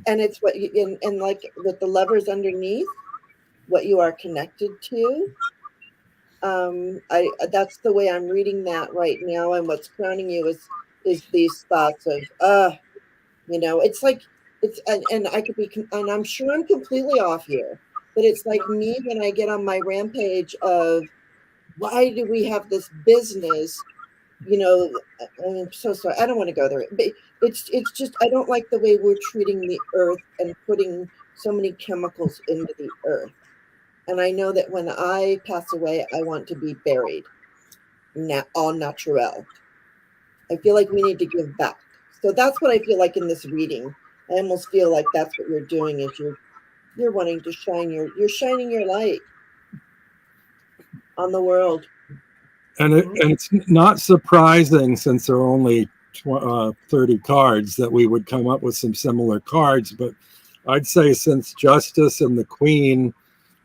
And it's what you, and like with the Lovers underneath, what you are connected to. That's the way I'm reading that right now. And what's crowning you is these thoughts of it's like and I could be, and I'm sure I'm completely off here, but it's like me when I get on my rampage of, why do we have this business? I'm so sorry. I don't want to go there. But it's just, I don't like the way we're treating the earth and putting so many chemicals into the earth. And I know that when I pass away, I want to be buried all natural. I feel like we need to give back. So that's what I feel like in this reading. I almost feel like that's what you're doing, is you're wanting to you're shining your light on the world. And it's not surprising, since there are only 30 cards, that we would come up with some similar cards. But I'd say since Justice and the Queen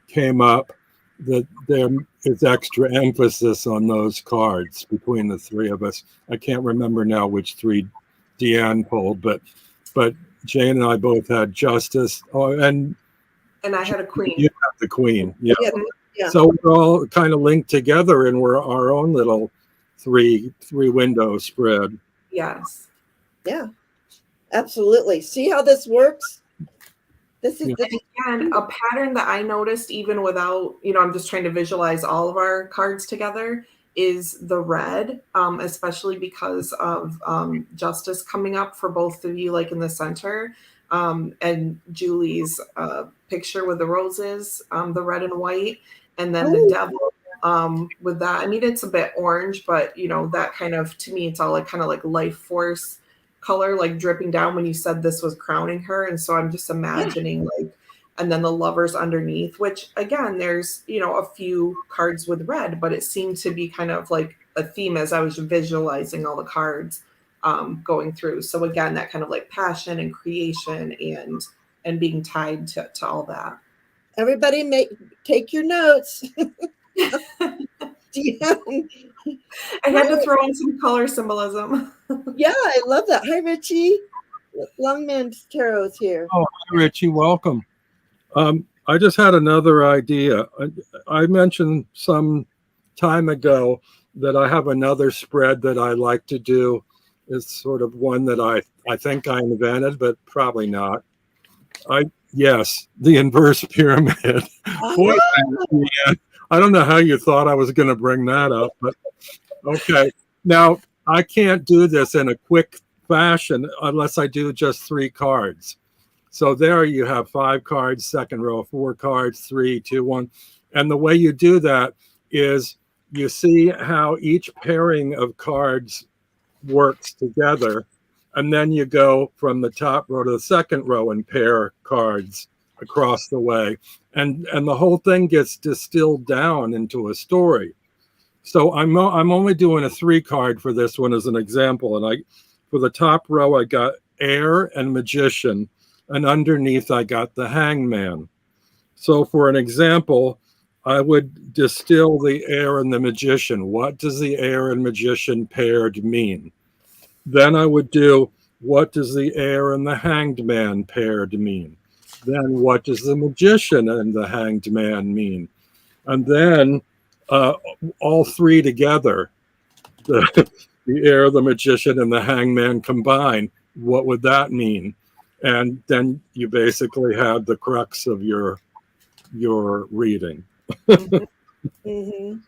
came up, that there is extra emphasis on those cards between the three of us. I can't remember now which three Deanne pulled, but Jane and I both had Justice. And I had a Queen. You had the Queen. Yeah. Yeah. So we're all kind of linked together, and we're our own little three window spread. Yes. Yeah. Absolutely. See how this works? This is again a pattern that I noticed, even without, I'm just trying to visualize all of our cards together, is the red, especially because of Justice coming up for both of you, like in the center, and Julie's picture with the roses, the red and white, and then the devil with that. I mean, it's a bit orange, but that kind of, to me, it's all like kind of like life force color, like dripping down when you said this was crowning her. And so I'm just imagining like, and then the Lovers underneath, which again, there's, a few cards with red, but it seemed to be kind of like a theme as I was visualizing all the cards going through. So again, that kind of like passion and creation and being tied to all that. Everybody take your notes. I had to throw in some color symbolism. Yeah, I love that. Hi, Richie. Longman's Tarot is here. Oh, hi, Richie. Welcome. I just had another idea. I mentioned some time ago that I have another spread that I like to do. It's sort of one that I think I invented, but probably not. Yes, the inverse pyramid. Boy, I don't know how you thought I was going to bring that up, but okay. Now, I can't do this in a quick fashion unless I do just 3 cards. So there you have 5 cards, second row, 4 cards, 3, 2, 1. And the way you do that is you see how each pairing of cards works together. And then you go from the top row to the second row and pair cards across the way. And the whole thing gets distilled down into a story. So I'm only doing a 3 card for this one as an example. And for the top row, I got Air and Magician. And underneath, I got the Hangman. So for an example, I would distill the Air and the Magician. What does the Air and Magician paired mean? Then I would do, what does the Air and the Hanged Man paired mean? Then what does the Magician and the Hanged Man mean? And then all 3 together, the Air, the Magician, and the Hangman combined, what would that mean? And then you basically had the crux of your reading. Mm-hmm.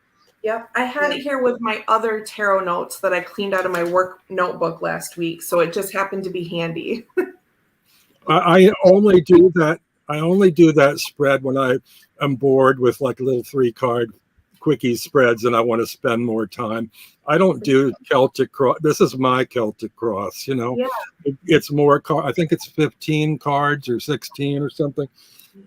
Yep. I had it here with my other tarot notes that I cleaned out of my work notebook last week. So it just happened to be handy. I only do that spread when I am bored with like a little 3 card quickie spreads and I want to spend more time. I don't do Celtic cross. This is my Celtic cross, you know. Yeah. It's more I think it's 15 cards or 16 or something.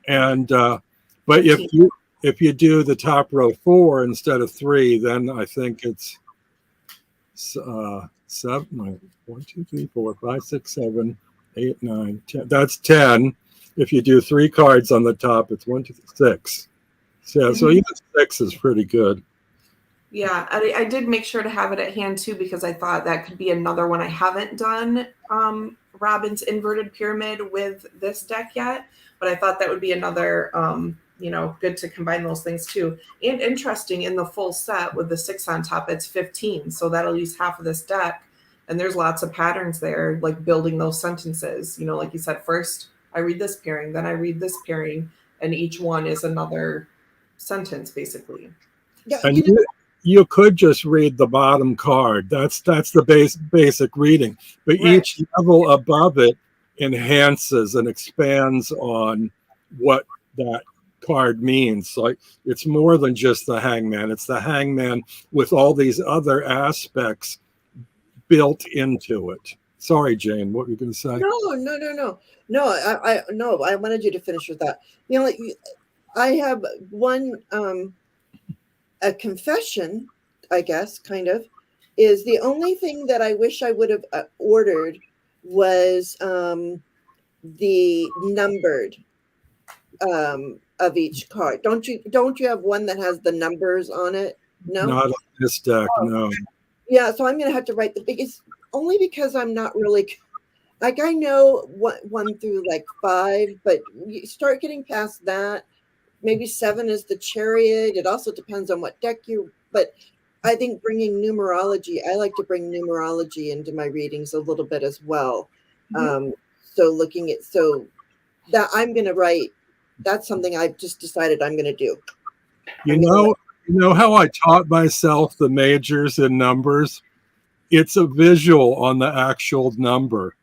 And but 15. if you do the top row 4 instead of 3, then I think it's 7, 1, 2, 3, 4, 5, 6, 7, 8, 9, 10. That's 10. If you do 3 cards on the top, it's 1, 2, 3, 6. Yeah, so even 6 is pretty good. Yeah, I did make sure to have it at hand too, because I thought that could be another one. I haven't done Robin's inverted pyramid with this deck yet, but I thought that would be another, good to combine those things too. And interesting, in the full set with the 6 on top, it's 15. So that'll use half of this deck. And there's lots of patterns there, like building those sentences. You know, like you said, first I read this pairing, then I read this pairing, and each one is another sentence, basically. Yeah, and you could just read the bottom card. That's the basic reading. But Right. Each level above it enhances and expands on what that card means. Like, it's more than just the hangman. It's the hangman with all these other aspects built into it. Sorry, Jane, what were you going to say? No. I wanted you to finish with that. I have one, a confession, I guess, kind of, is the only thing that I wish I would have ordered was the numbered of each card. Don't you have one that has the numbers on it? No, not on this deck. No. Yeah, so I'm going to have to write the biggest, only because I'm not really, like, I know 1 through like 5, but you start getting past that. Maybe 7 is the chariot. It also depends on what deck but I think bringing numerology, I like to bring numerology into my readings a little bit as well. So that I'm going to write, that's something I've just decided I'm going to do. You know how I taught myself the majors in numbers? It's a visual on the actual number.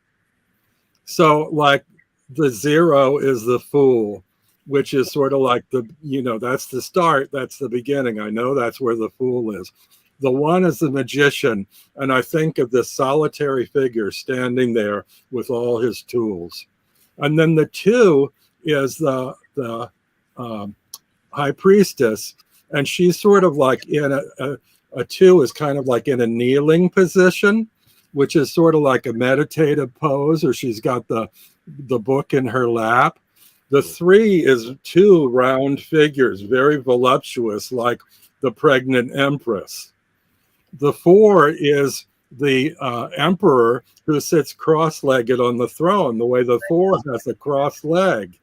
So like the 0 is the Fool, which is sort of like that's the start, that's the beginning. I know that's where the Fool is. The 1 is the Magician, and I think of this solitary figure standing there with all his tools. And then the 2 is the High Priestess, and she's sort of like in a 2 is kind of like in a kneeling position, which is sort of like a meditative pose, or she's got the book in her lap. The 3 is 2 round figures, very voluptuous, like the pregnant empress. The 4 is the emperor who sits cross-legged on the throne, the way the 4 has a cross leg.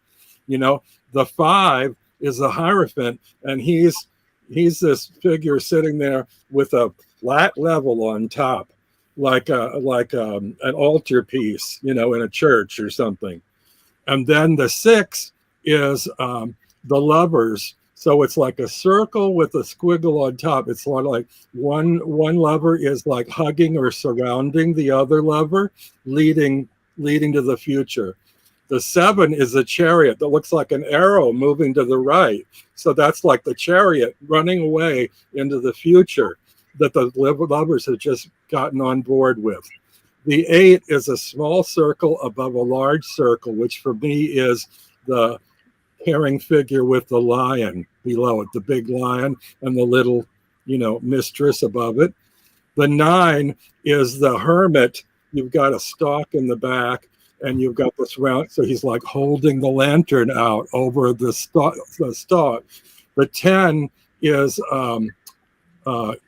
The 5 is the Hierophant, and he's this figure sitting there with a flat level on top, like an altarpiece, in a church or something. And then the 6 is the Lovers. So it's like a circle with a squiggle on top. It's sort of like one lover is like hugging or surrounding the other lover, leading to the future. The 7 is a chariot that looks like an arrow moving to the right. So that's like the chariot running away into the future that the lovers have just gotten on board with. The 8 is a small circle above a large circle, which for me is the pairing figure with the lion below it, the big lion and the little, mistress above it. The 9 is the hermit. You've got a stalk in the back, and you've got this round, so he's like holding the lantern out over the stalk. The 10 is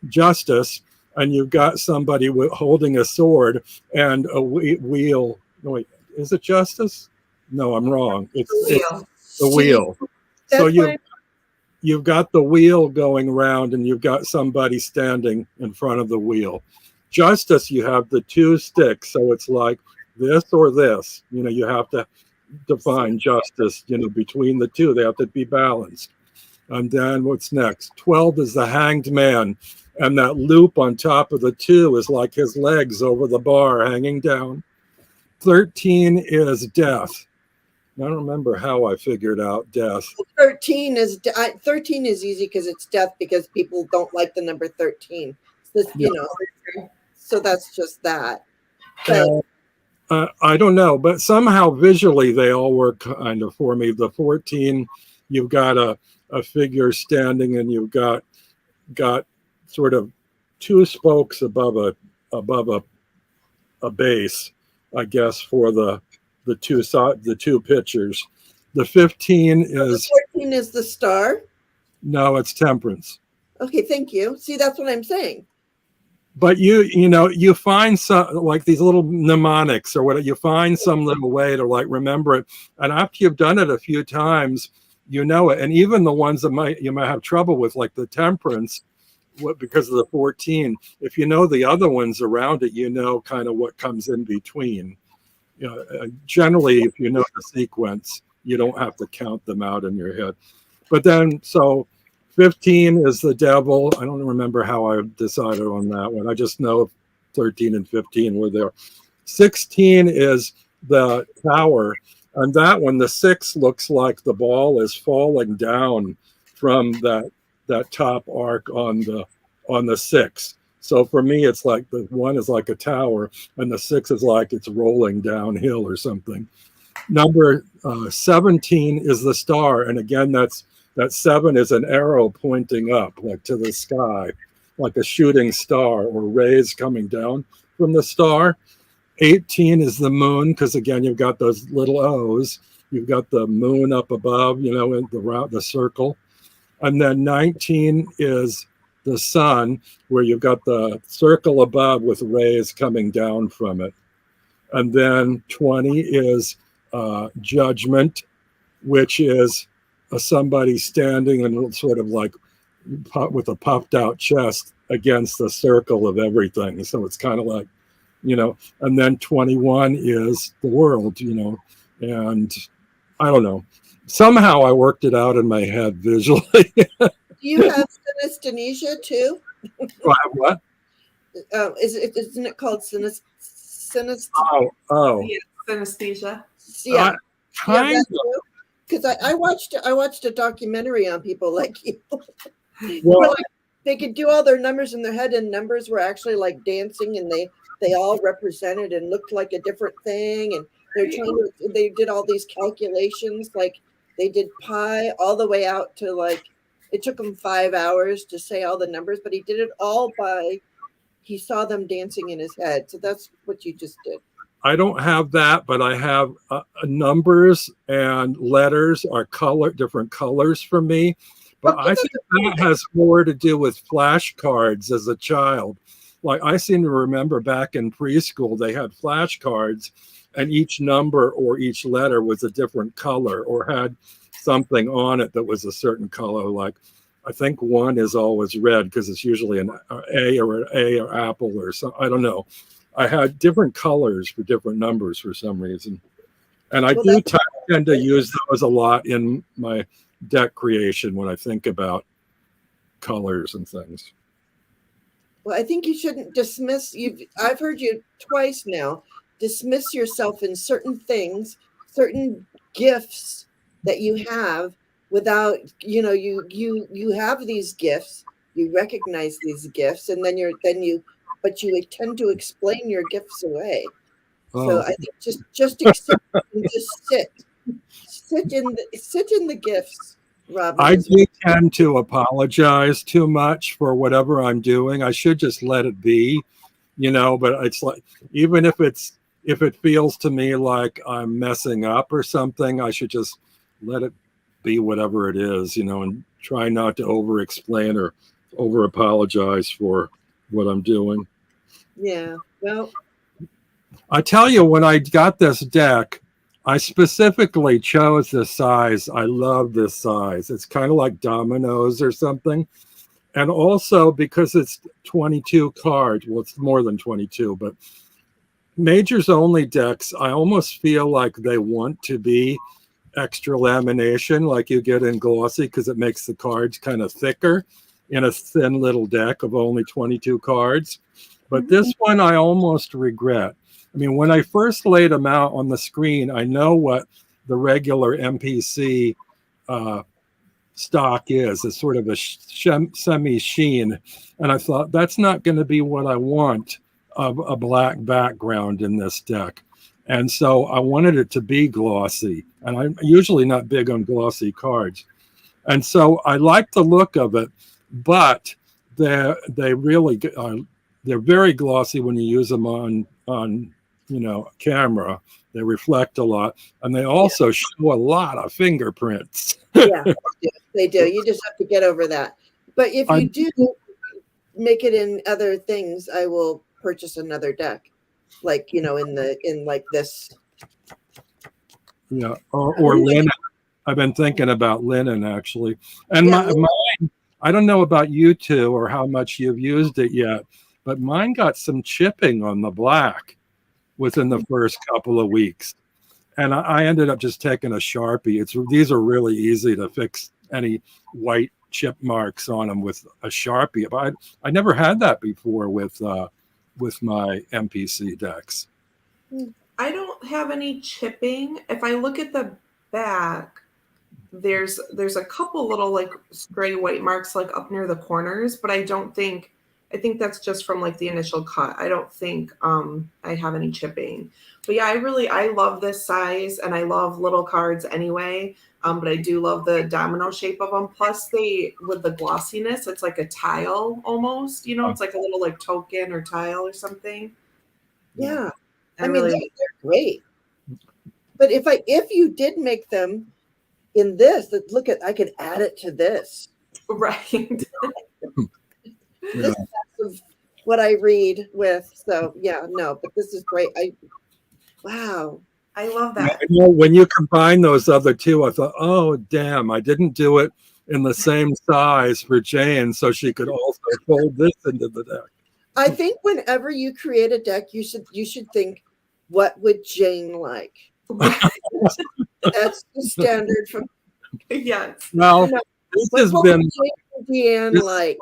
Justice, and you've got somebody holding a sword and a wheel. No, wait, is it Justice? No, I'm wrong. It's the wheel. So you've got the wheel going around, and you've got somebody standing in front of the wheel. Justice, you have the 2 sticks, so it's like this or this. You have to define justice, between the 2. They have to be balanced. And then what's next? 12 is the Hanged Man, and that loop on top of the 2 is like his legs over the bar hanging down. 13 is Death, I don't remember how I figured out death. 13 is 13 is easy because it's death, because people don't like the number 13. This, Yeah. So that's just that. But I don't know, but somehow visually they all work kind of for me. The 14, you've got a figure standing, and you've got sort of two spokes above a base, I guess, for the two pictures. The 15 is 14 is the star. no, it's temperance. Okay, thank you. See, that's what I'm saying. But you find some, like these little mnemonics or whatever, you find some little way to like remember it. And after you've done it a few times, you know it. And even the ones that you might have trouble with, like the temperance, because of the 14, if you know the other ones around it, you know kind of what comes in between. Generally, if you know the sequence, you don't have to count them out in your head. But then, so 15 is the devil. I don't remember how I decided on that one. I just know 13 and 15 were there. 16 is the tower. And that one, the 6 looks like the ball is falling down from that top arc on the 6. So for me, it's like the 1 is like a tower, and the 6 is like it's rolling downhill or something. Number 17 is the star, and again, that 7 is an arrow pointing up, like to the sky, like a shooting star or rays coming down from the star. 18 is the moon, because again, you've got those little O's. You've got the moon up above, in the circle. And then 19 is the sun, where you've got the circle above with rays coming down from it. And then 20 is judgment, which is somebody standing and sort of like with a puffed out chest against the circle of everything. So it's kind of like, and then 21 is the world, and I don't know. Somehow I worked it out in my head visually. Do you have synesthesia too? What? Isn't it called synesthesia? Oh. Yeah, synesthesia. Yeah. Kind of. Because I watched a documentary on people like you. Well, they could do all their numbers in their head, and numbers were actually like dancing, and they all represented and looked like a different thing, and they did all these calculations, like they did pi all the way out to like, it took him 5 hours to say all the numbers, but he did it all he saw them dancing in his head. So that's what you just did. I don't have that, but I have numbers and letters are different colors for me. But I think that has more to do with flashcards as a child. Like I seem to remember back in preschool, they had flashcards, and each number or each letter was a different color or had something on it that was a certain color. Like I think 1 is always red because it's usually an A or apple or something. I don't know. I had different colors for different numbers for some reason. And I do tend to use those a lot in my deck creation when I think about colors and things. Well, I think you shouldn't dismiss. I've heard you twice now dismiss yourself in certain things, certain gifts that you have without, you have these gifts, you recognize these gifts, and but you tend to explain your gifts away. So I think just accept and just sit in the gifts, Robin. I do tend to apologize too much for whatever I'm doing. I should just let it be, but it's like, even if it feels to me like I'm messing up or something, I should just let it be whatever it is, and try not to over explain or over apologize for what I'm doing. Yeah. Well, I tell you, when I got this deck, I specifically chose this size. I love this size. It's kind of like dominoes or something. And also because it's 22 cards. Well, it's more than 22, but majors only decks, I almost feel like they want to be extra lamination like you get in glossy, because it makes the cards kind of thicker in a thin little deck of only 22 cards. But this one I almost regret. I mean, when I first laid them out on the screen, I know what the regular MPC stock is. It's sort of a semi-sheen. And I thought, that's not going to be what I want of a black background in this deck. And so I wanted it to be glossy. And I'm usually not big on glossy cards. And so I like the look of it, but they really are, they're very glossy when you use them on camera. They reflect a lot, and they also show a lot of fingerprints. Yeah, they do. You just have to get over that. But if you do make it in other things, I will purchase another deck, like in like this. Yeah, or linen. I've been thinking about linen actually, and mine. I don't know about you two or how much you've used it yet, but mine got some chipping on the black within the first couple of weeks. And I ended up just taking a Sharpie. These are really easy to fix any white chip marks on them with a Sharpie. But I never had that before with my MPC decks. I don't have any chipping. If I look at the back, there's a couple little like stray white marks like up near the corners, but I think that's just from like the initial cut. I don't think I have any chipping. But yeah, I love this size, and I love little cards anyway. But I do love the domino shape of them. Plus with the glossiness, it's like a tile almost, it's like a little like token or tile or something. Yeah. I mean, they're great. But if you did make them in this, look at, I could add it to this. Right. This is what I read with. So but this is great. Wow. I love that. When you combine those other two, I thought, oh damn, I didn't do it in the same size for Jane, so she could also fold this into the deck. I think whenever you create a deck, you should think, what would Jane like? That's the standard from. Yes. Well, this has been Deanne like.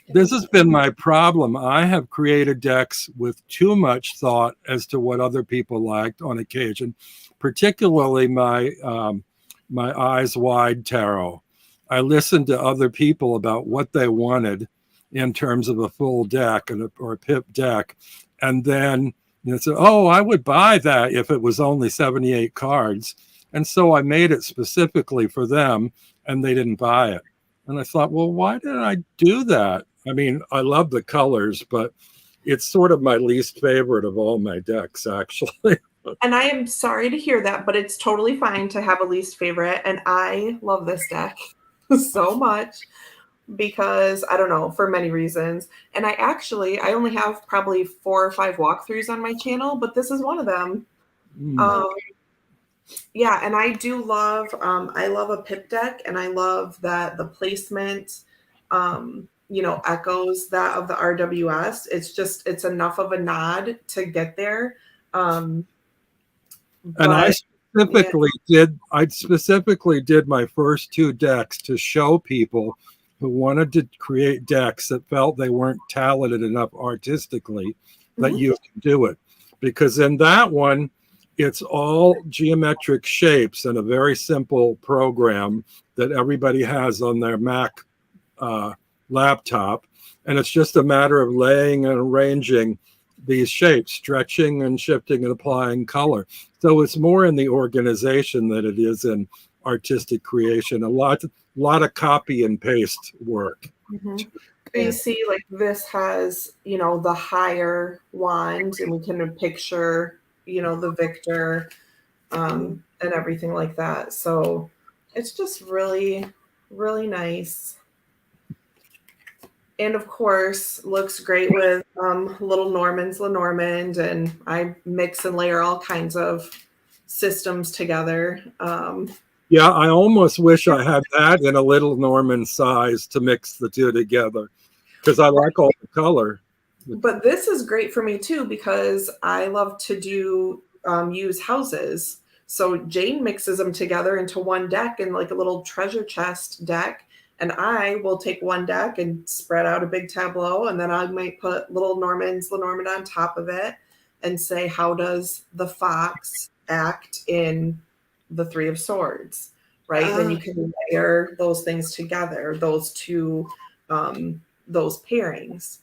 This has been my problem. I have created decks with too much thought as to what other people liked on occasion, particularly my Eyes Wide Tarot. I listened to other people about what they wanted in terms of a full deck or a pip deck, and then said, oh, I would buy that if it was only 78 cards. And so I made it specifically for them, and they didn't buy it. And I thought, well, why did I do that? I mean, I love the colors, but it's sort of my least favorite of all my decks, actually. And I am sorry to hear that, but it's totally fine to have a least favorite. And I love this deck so much because, I don't know, for many reasons. And I only have probably 4 or 5 walkthroughs on my channel, but this is one of them. Yeah, and I do love, I love a pip deck, and I love that the placement, echoes that of the RWS. It's enough of a nod to get there. And I specifically did my first 2 decks to show people who wanted to create decks that felt they weren't talented enough artistically that you can do it. Because in that one, it's all geometric shapes in a very simple program that everybody has on their Mac laptop. And it's just a matter of laying and arranging these shapes, stretching and shifting and applying color. So it's more in the organization than it is in artistic creation. A lot of copy and paste work. You see, like this has, the higher wand, and we can picture the victor and everything like that. So it's just really, really nice. And of course, looks great with little Norman's Lenormand, and I mix and layer all kinds of systems together. Yeah, I almost wish I had that in a little Norman size to mix the two together, because I like all the color. But this is great for me too, because I love to use houses. So Jane mixes them together into one deck and like a little treasure chest deck. And I will take one deck and spread out a big tableau. And then I might put little Norman's Lenormand on top of it and say, how does the fox act in, the Three of Swords, right? Then you can layer those things together, those two, those pairings.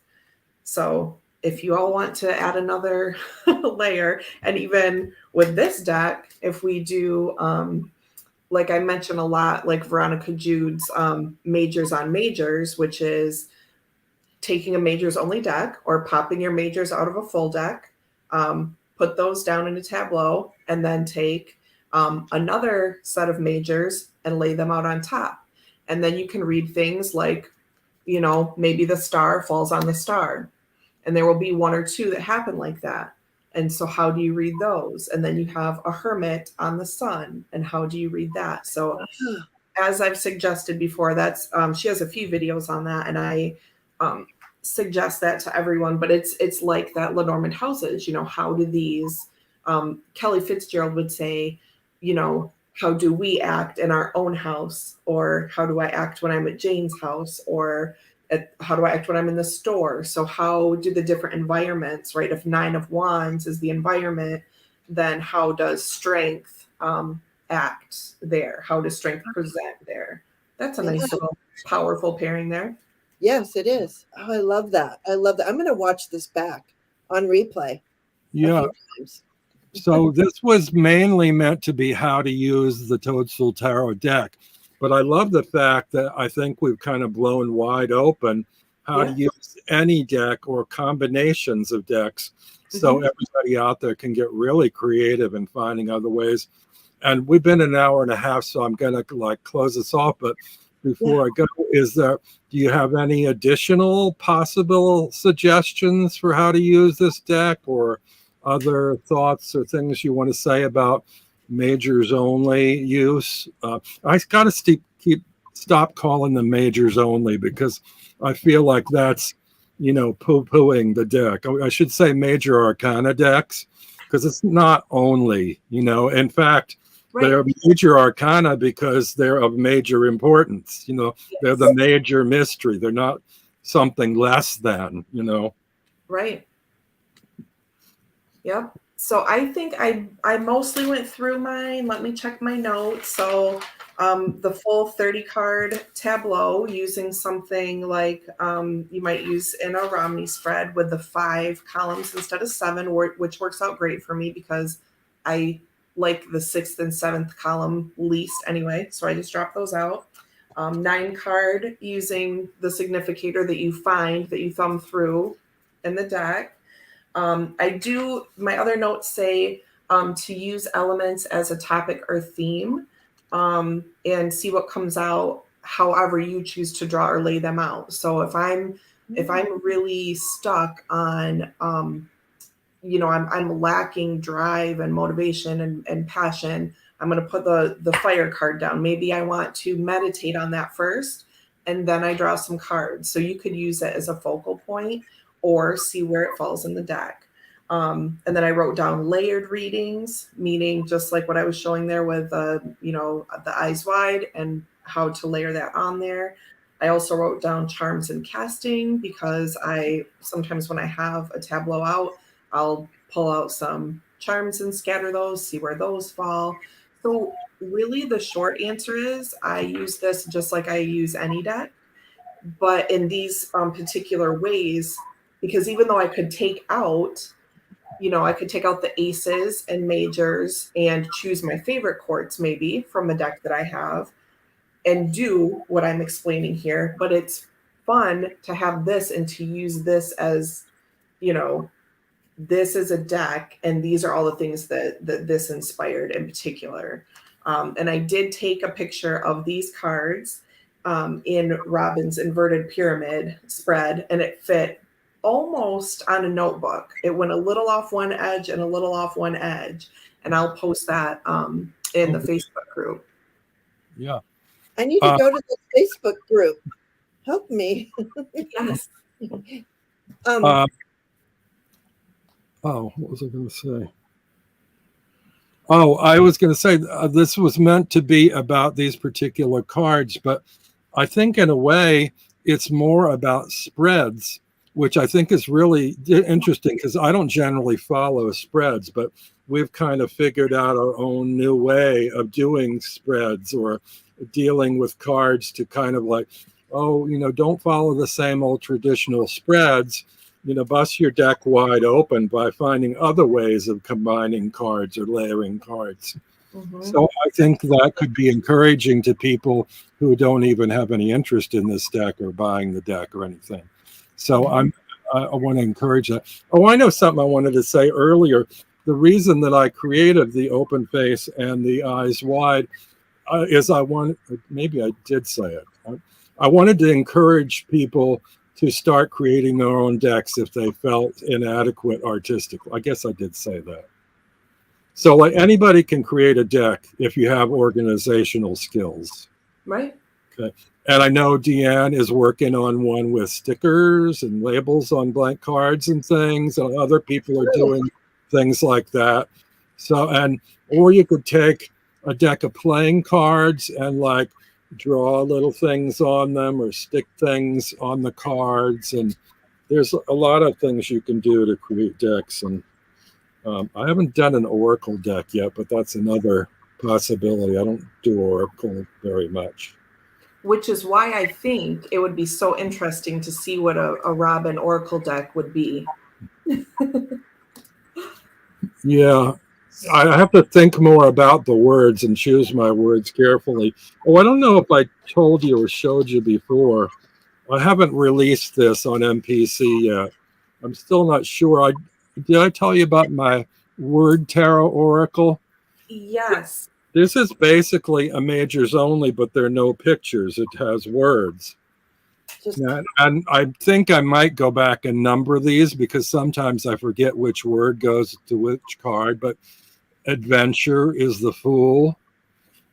So if you all want to add another layer, and even with this deck, if we do, like I mentioned a lot, like Veronica Jude's Majors on Majors, which is taking a majors only deck or popping your majors out of a full deck, put those down in a tableau, and then take another set of majors and lay them out on top. And then you can read things like, you know, maybe the star falls on the star. And there will be one or two that happen like that. And so how do you read those? And then you have a hermit on the sun. And how do you read that? So as I've suggested before, that's she has a few videos on that, and I suggest that to everyone. But it's like that Lenormand houses, you know, how do these Kelly Fitzgerald would say, you know, how do we act in our own house? Or how do I act when I'm at Jane's house? Or how do I act when I'm in the store? So how do the different environments, right? If 9 of Wands is the environment, then how does strength act there? How does strength present there? That's a nice little powerful pairing there. Yes, it is. Oh, I love that. I love that. I'm going to watch this back on replay. Yeah. So this was mainly meant to be how to use the Toadstool Tarot deck. But I love the fact that I think we've kind of blown wide open how to use any deck or combinations of decks. So everybody out there can get really creative in finding other ways. And we've been an hour and a half, so I'm going to like close this off. But before I go, do you have any additional possible suggestions for how to use this deck, or other thoughts or things you want to say about majors only use? I got to stop calling them majors only, because I feel like that's, you know, poo-pooing the deck. I should say major arcana decks, because it's not only, you know, in fact, they're major arcana because they're of major importance. You know, they're the major mystery. They're not something less than, you know. Right. Yep. So I think I mostly went through mine. Let me check my notes. So the full 30 card tableau, using something like you might use in a Romney spread with the 5 columns instead of 7, which works out great for me because I like the 6th and 7th column least anyway. So I just drop those out. 9 card using the significator that you find, that you thumb through in the deck. My other notes say to use elements as a topic or theme, and see what comes out however you choose to draw or lay them out. So if I'm really stuck on you know, I'm lacking drive and motivation and passion, I'm going to put the fire card down. Maybe I want to meditate on that first, and then I draw some cards. So you could use it as a focal point or see where it falls in the deck. And then I wrote down layered readings, meaning just like what I was showing there with, you know, the eyes wide and how to layer that on there. I also wrote down charms and casting, because sometimes when I have a tableau out, I'll pull out some charms and scatter those, see where those fall. So really the short answer is I use this just like I use any deck, but in these particular ways, because even though I could take out, you know, I could take out the aces and majors and choose my favorite courts maybe from the deck that I have and do what I'm explaining here, but it's fun to have this and to use this as, you know, this is a deck, and these are all the things that this inspired in particular. And I did take a picture of these cards in Robin's inverted pyramid spread, and it fit almost on a notebook. It went a little off one edge and a little off one edge, and I'll post that in the Facebook group. Yeah. I need to go to the Facebook group. Help me. Yes. What was I going to say? Oh, I was going to say this was meant to be about these particular cards, but I think in a way it's more about spreads, which I think is really interesting, because I don't generally follow spreads, but we've kind of figured out our own new way of doing spreads or dealing with cards to kind of like, oh, don't follow the same old traditional spreads. Bust your deck wide open by finding other ways of combining cards or layering cards. So I think that could be encouraging to people who don't even have any interest in this deck or buying the deck or anything. So I want to encourage that. Oh, I know something I wanted to say earlier. The reason that I created the open face and the eyes wide is maybe I did say it. I wanted to encourage people to start creating their own decks if they felt inadequate artistically. I guess I did say that. So like anybody can create a deck if you have organizational skills. Right. Okay. And I know Deanne is working on one with stickers and labels on blank cards and things, and other people are doing things like that. So, or you could take a deck of playing cards and like draw little things on them or stick things on the cards. And there's a lot of things you can do to create decks. And I haven't done an Oracle deck yet, but that's another possibility. I don't do Oracle very much. Which is why I think it would be so interesting to see what a Robin Oracle deck would be. Yeah, I have to think more about the words and choose my words carefully. Oh, I don't know if I told you or showed you before. I haven't released this on MPC yet. I'm still not sure. Did I tell you about my word tarot oracle? Yes. This is basically a majors only, but there are no pictures. It has words. And I think I might go back and number these because sometimes I forget which word goes to which card. But adventure is the Fool.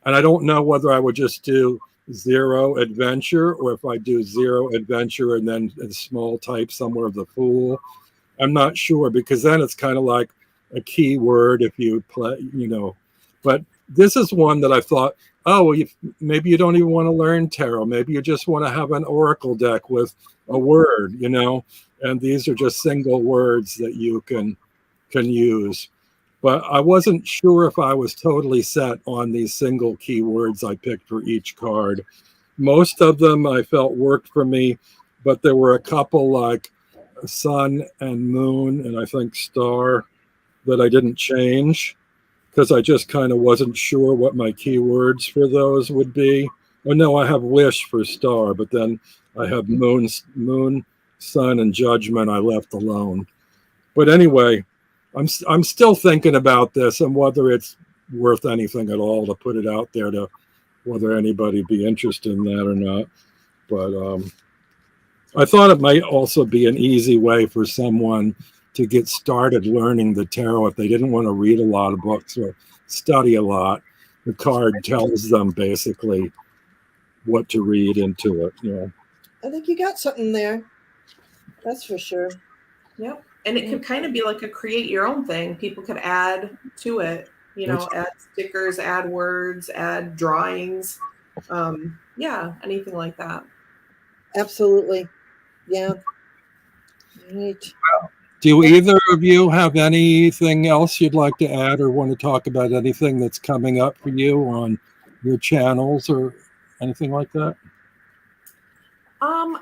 And I don't know whether I would just do 0 adventure or if I do 0 adventure and then a small type somewhere of the Fool. I'm not sure because then it's kind of like a keyword if you play, But this is one that I thought, oh, well, maybe you don't even want to learn tarot. Maybe you just want to have an oracle deck with a word, and these are just single words that you can use. But I wasn't sure if I was totally set on these single keywords I picked for each card. Most of them I felt worked for me, but there were a couple like sun and moon and I think star that I didn't change because I just kind of wasn't sure what my keywords for those would be. Oh no, I have wish for star, but then I have moon, sun, and judgment I left alone. But anyway, I'm still thinking about this and whether it's worth anything at all to put it out there to whether anybody be interested in that or not. But I thought it might also be an easy way for someone to get started learning the tarot if they didn't want to read a lot of books or study a lot. The card tells them basically what to read into it. I think you got something there. That's for sure. Yep. And it could kind of be like a create your own thing. People could add to it, add stickers, add words, add drawings. Anything like that. Absolutely. Yeah. Right. Do either of you have anything else you'd like to add or want to talk about anything that's coming up for you on your channels or anything like that?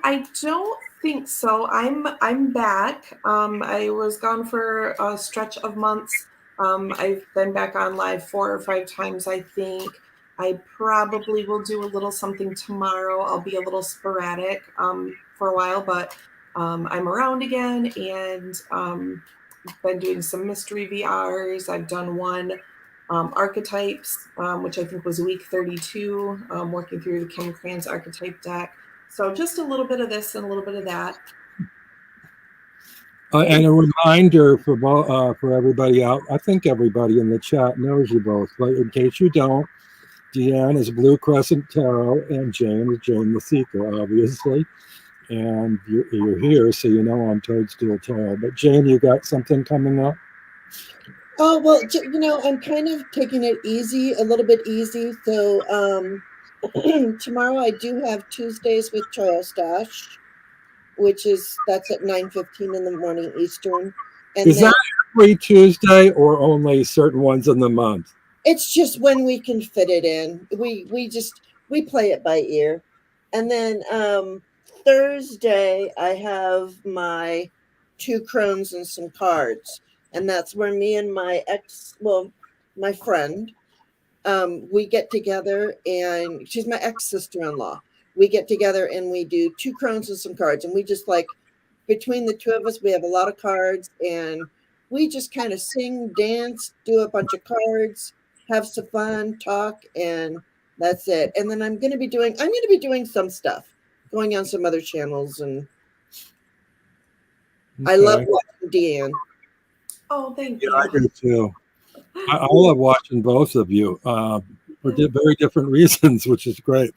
I don't think so. I'm back. I was gone for a stretch of months. I've been back on live 4 or 5 times, I think. I probably will do a little something tomorrow. I'll be a little sporadic for a while, but I'm around again, and been doing some mystery VRs. I've done one archetypes, which I think was week 32, working through the Kim Krans archetype deck. So just a little bit of this and a little bit of that. And a reminder for everybody out, I think everybody in the chat knows you both, but in case you don't, Deanne is Blue Crescent Tarot and Jane is Jane the Seeker, obviously. And you're here, so you know I'm Toadstool Tarot. But Jane, you got something coming up? Oh, well, I'm kind of taking it easy, a little bit easy. So tomorrow I do have Tuesdays with Trail Stash, that's at 9:15 in the morning Eastern. And Is then that every Tuesday or only certain ones in the month? it's just when we can fit it in. We play it by ear. And then Thursday I have my 2 crones and some cards. And that's where me and my friend, we get together, and she's my ex-sister-in-law. We get together and we do 2 crones and some cards, and we just like, between the two of us, we have a lot of cards, and we just kind of sing, dance, do a bunch of cards, have some fun, talk, and that's it. And then I'm going to be doing some stuff, going on some other channels, and I love Okay. watching Deanne. Oh, thank Yeah, you. I do too. I love watching both of you for very different reasons, which is great.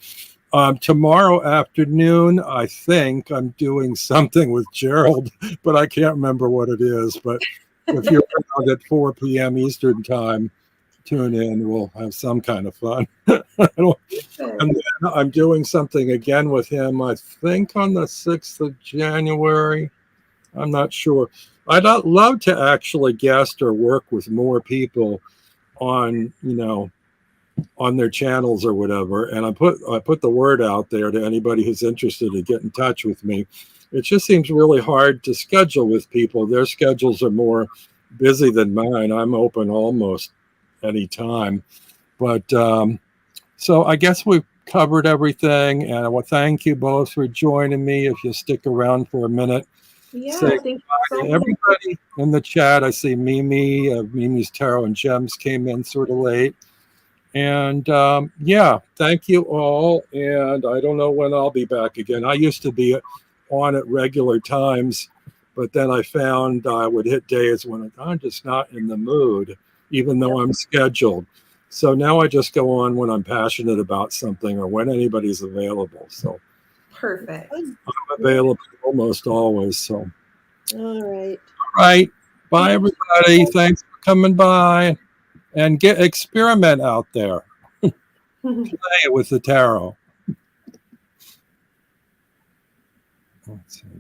Tomorrow afternoon, I think I'm doing something with Gerald, but I can't remember what it is. But if you're around at 4 p.m. Eastern time, tune in. We'll have some kind of fun. And then I'm doing something again with him, I think on the 6th of January. I'm not sure. I'd love to actually guest or work with more people on, on their channels or whatever. And I put the word out there to anybody who's interested to get in touch with me. It just seems really hard to schedule with people. Their schedules are more busy than mine. I'm open almost any time. But so I guess we've covered everything. And I want to thank you both for joining me. If you stick around for a minute, Yeah, say thank you so to much. everybody in the chat. I see Mimi, Mimi's Tarot and Gems came in sort of late. And yeah, thank you all. And I don't know when I'll be back again. I used to be on at regular times, but then I found I would hit days when I'm just not in the mood, even though I'm scheduled. So now I just go on when I'm passionate about something or when anybody's available. So Perfect. I'm available almost always. So, All right. all right. Bye, everybody. Thanks for coming by. And experiment out there. Play it with the tarot. Let's see.